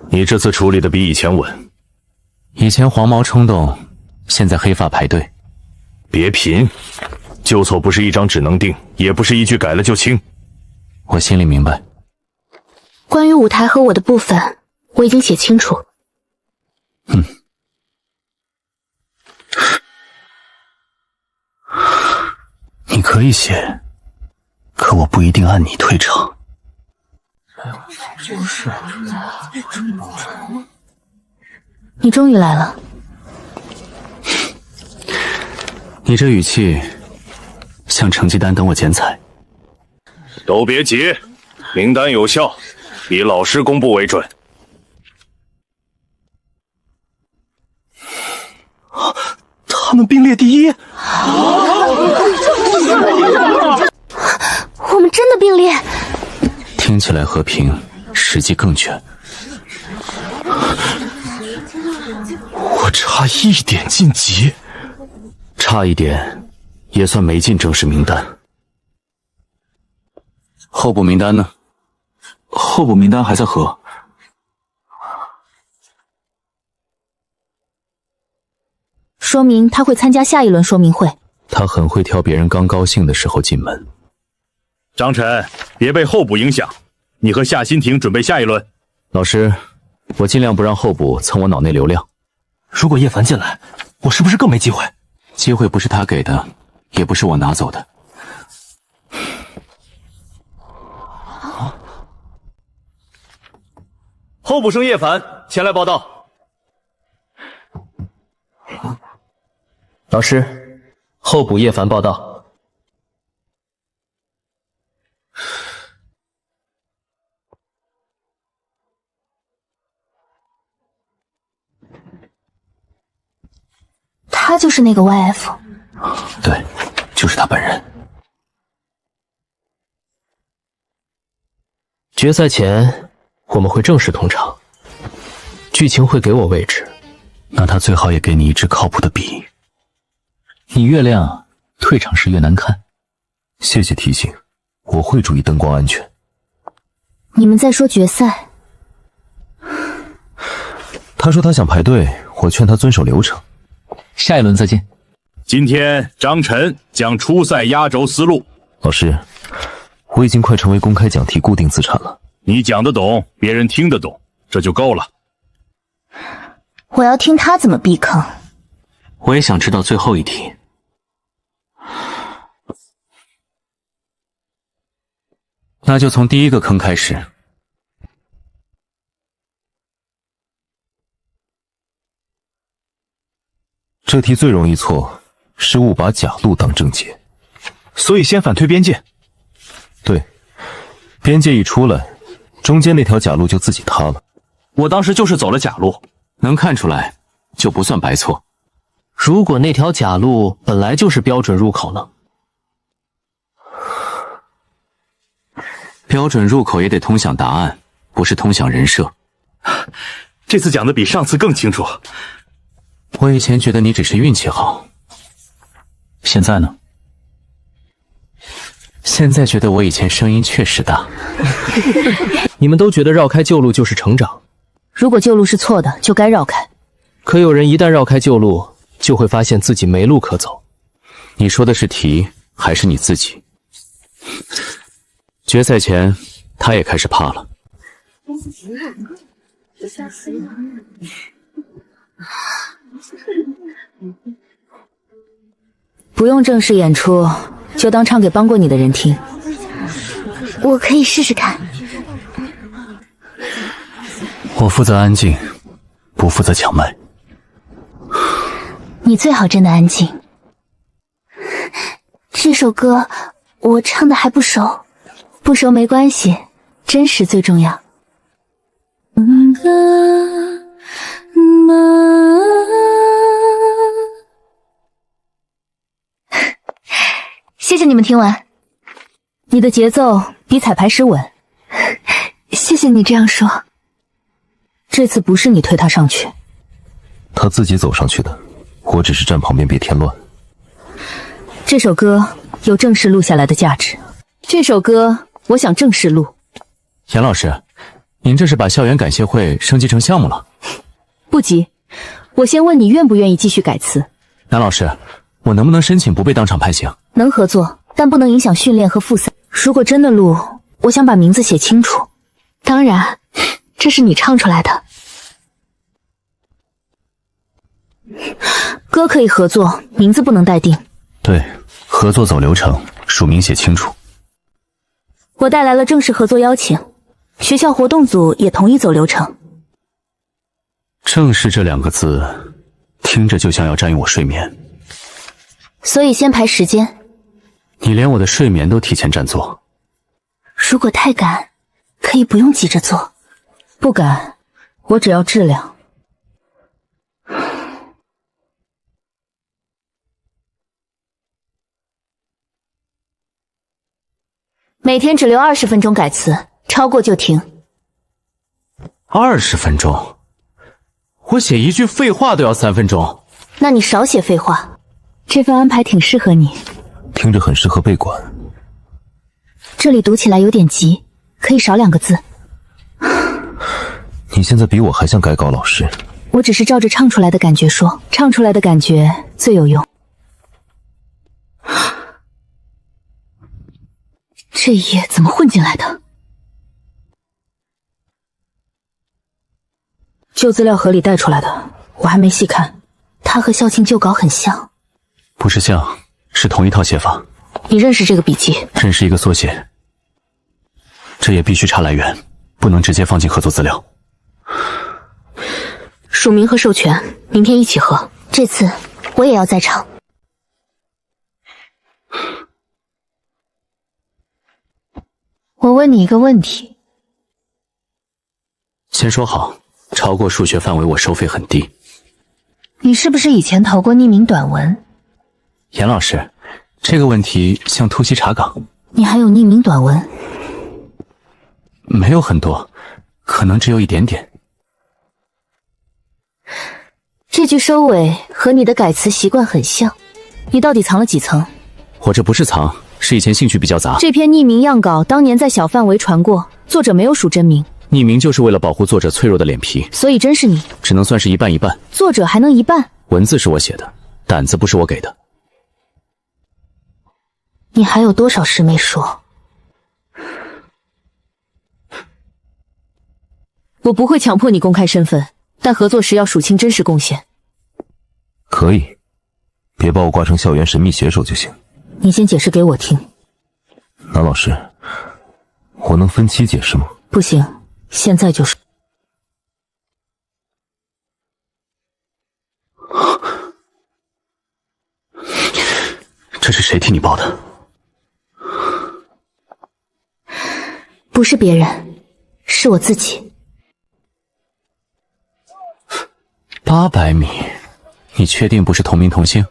你这次处理的比以前稳。以前黄毛冲动，现在黑发排队。别贫，旧错不是一张纸能定，也不是一句改了就清。我心里明白。关于舞台和我的部分，我已经写清楚。可以写，可我不一定按你退场。你终于来了。你这语气，像成绩单等我剪彩。都别急，名单有效，以老师公布为准。他们并列第一，我们真的并列。听起来和平，实际更卷。我差一点晋级，差一点也算没进正式名单。候补名单呢？候补名单还在核。说明他会参加下一轮说明会。他很会挑别人刚高兴的时候进门。张晨，别被候补影响，你和夏新婷准备下一轮。老师，我尽量不让候补蹭我脑内流量。如果叶凡进来，我是不是更没机会？机会不是他给的，也不是我拿走的。候补生叶凡前来报道。老师，候补叶凡报道。他就是那个 YF。对，就是他本人。决赛前我们会正式同场，剧情会给我位置，那他最好也给你一支靠谱的笔。你越亮，退场时越难看。谢谢提醒，我会注意灯光安全。你们在说决赛？他说他想排队，我劝他遵守流程。下一轮再见。今天张晨将出赛压轴思路。老师，我已经快成为公开讲题固定资产了。你讲得懂，别人听得懂，这就够了。我要听他怎么避坑。我也想知道最后一题。那就从第一个坑开始。这题最容易错，是误把假路当正解。所以先反推边界。对，边界一出来，中间那条假路就自己塌了。我当时就是走了假路，能看出来就不算白错。如果那条假路本来就是标准入口呢？标准入口也得通向答案，不是通向人设。这次讲的比上次更清楚。我以前觉得你只是运气好，现在呢？现在觉得我以前声音确实大。你们都觉得绕开旧路就是成长，如果旧路是错的，就该绕开。可有人一旦绕开旧路，就会发现自己没路可走。你说的是题，还是你自己？决赛前，他也开始怕了。不用正式演出，就当唱给帮过你的人听。我可以试试看。我负责安静，不负责抢麦。你最好真的安静。这首歌我唱的还不熟，不熟没关系，真实最重要。谢谢你们听完，你的节奏比彩排时稳。谢谢你这样说。这次不是你推他上去，他自己走上去的，我只是站旁边别添乱。这首歌有正式录下来的价值，这首歌我想正式录。严老师，您这是把校园感谢会升级成项目了？不急，我先问你愿不愿意继续改词。南老师，我能不能申请不被当场判刑？能合作，但不能影响训练和复赛。如果真的录，我想把名字写清楚。当然，这是你唱出来的。歌可以合作，名字不能待定。对，合作走流程，署名写清楚。我带来了正式合作邀请，学校活动组也同意走流程。正式这2个字，听着就像要占用我睡眠。所以先排时间。你连我的睡眠都提前占座。如果太赶，可以不用急着做。不赶，我只要质量。每天只留20分钟改词，超过就停。20分钟？我写一句废话都要3分钟。那你少写废话。这份安排挺适合你。听着很适合被管。这里读起来有点急，可以少2个字。你现在比我还像改稿老师。我只是照着唱出来的感觉说，唱出来的感觉最有用。这一页怎么混进来的？旧资料盒里带出来的，我还没细看。它和校庆旧稿很像。不是像，是同一套写法。你认识这个笔记？认识一个缩写。这也必须查来源，不能直接放进合作资料。署名和授权，明天一起核。这次我也要在场。我问你一个问题。先说好，超过数学范围我收费很低。你是不是以前投过匿名短文？严老师，这个问题像突袭查岗。你还有匿名短文？没有很多，可能只有一点点。这句收尾和你的改词习惯很像，你到底藏了几层？我这不是藏，是以前兴趣比较杂。这篇匿名样稿当年在小范围传过，作者没有署真名。匿名就是为了保护作者脆弱的脸皮，所以真是你。只能算是一半一半。作者还能一半？文字是我写的，胆子不是我给的。你还有多少事没说？我不会强迫你公开身份，但合作时要数清真实贡献。可以，别把我挂成校园神秘写手就行。你先解释给我听。南老师，我能分期解释吗？不行，现在就说。这是谁替你报的？不是别人，是我自己。800米，你确定不是同名同姓？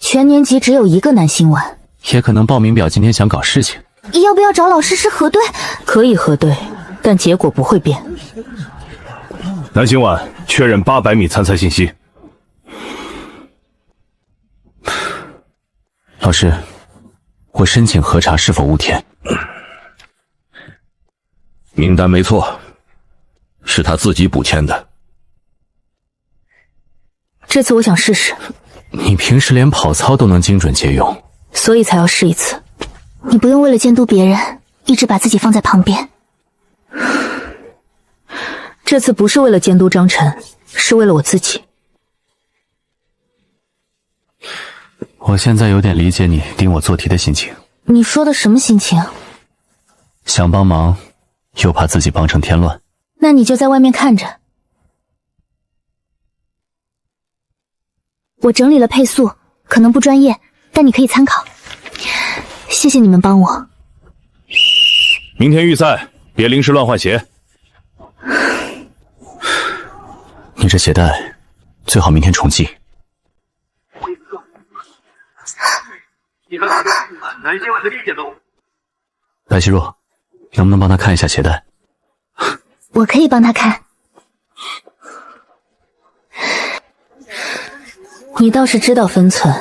全年级只有一个南星丸，也可能报名表今天想搞事情。要不要找老师师核对？可以核对，但结果不会变。南星丸确认800米参赛信息。老师，我申请核查是否误填。名单没错，是他自己补签的。这次我想试试。你平时连跑操都能精准借用，所以才要试一次。你不用为了监督别人，一直把自己放在旁边。这次不是为了监督张晨，是为了我自己。我现在有点理解你盯我做题的心情。你说的什么心情？想帮忙，又怕自己帮成添乱。那你就在外面看着。我整理了配速，可能不专业，但你可以参考。谢谢你们帮我。明天预赛，别临时乱换鞋。你这鞋带最好明天重系。白希若，能不能帮他看一下鞋带？我可以帮他看。你倒是知道分寸。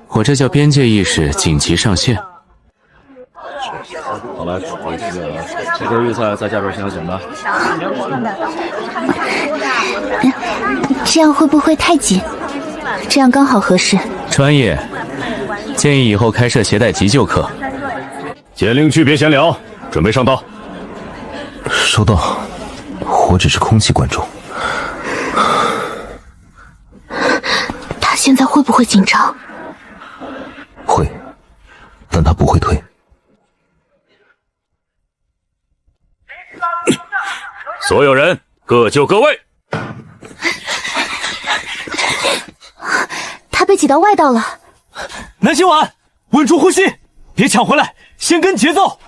我这叫边界意识紧急上线。好来，这周预赛在加州先行的。这样会不会太紧？这样刚好合适。专业，建议以后开设鞋带急救课。简令区别闲聊，准备上道。收到，我只是空气观众。他现在会不会紧张？会，但他不会退。所有人各就各位。他被挤到外道了。南星丸，稳住呼吸，别抢回来，先跟节奏。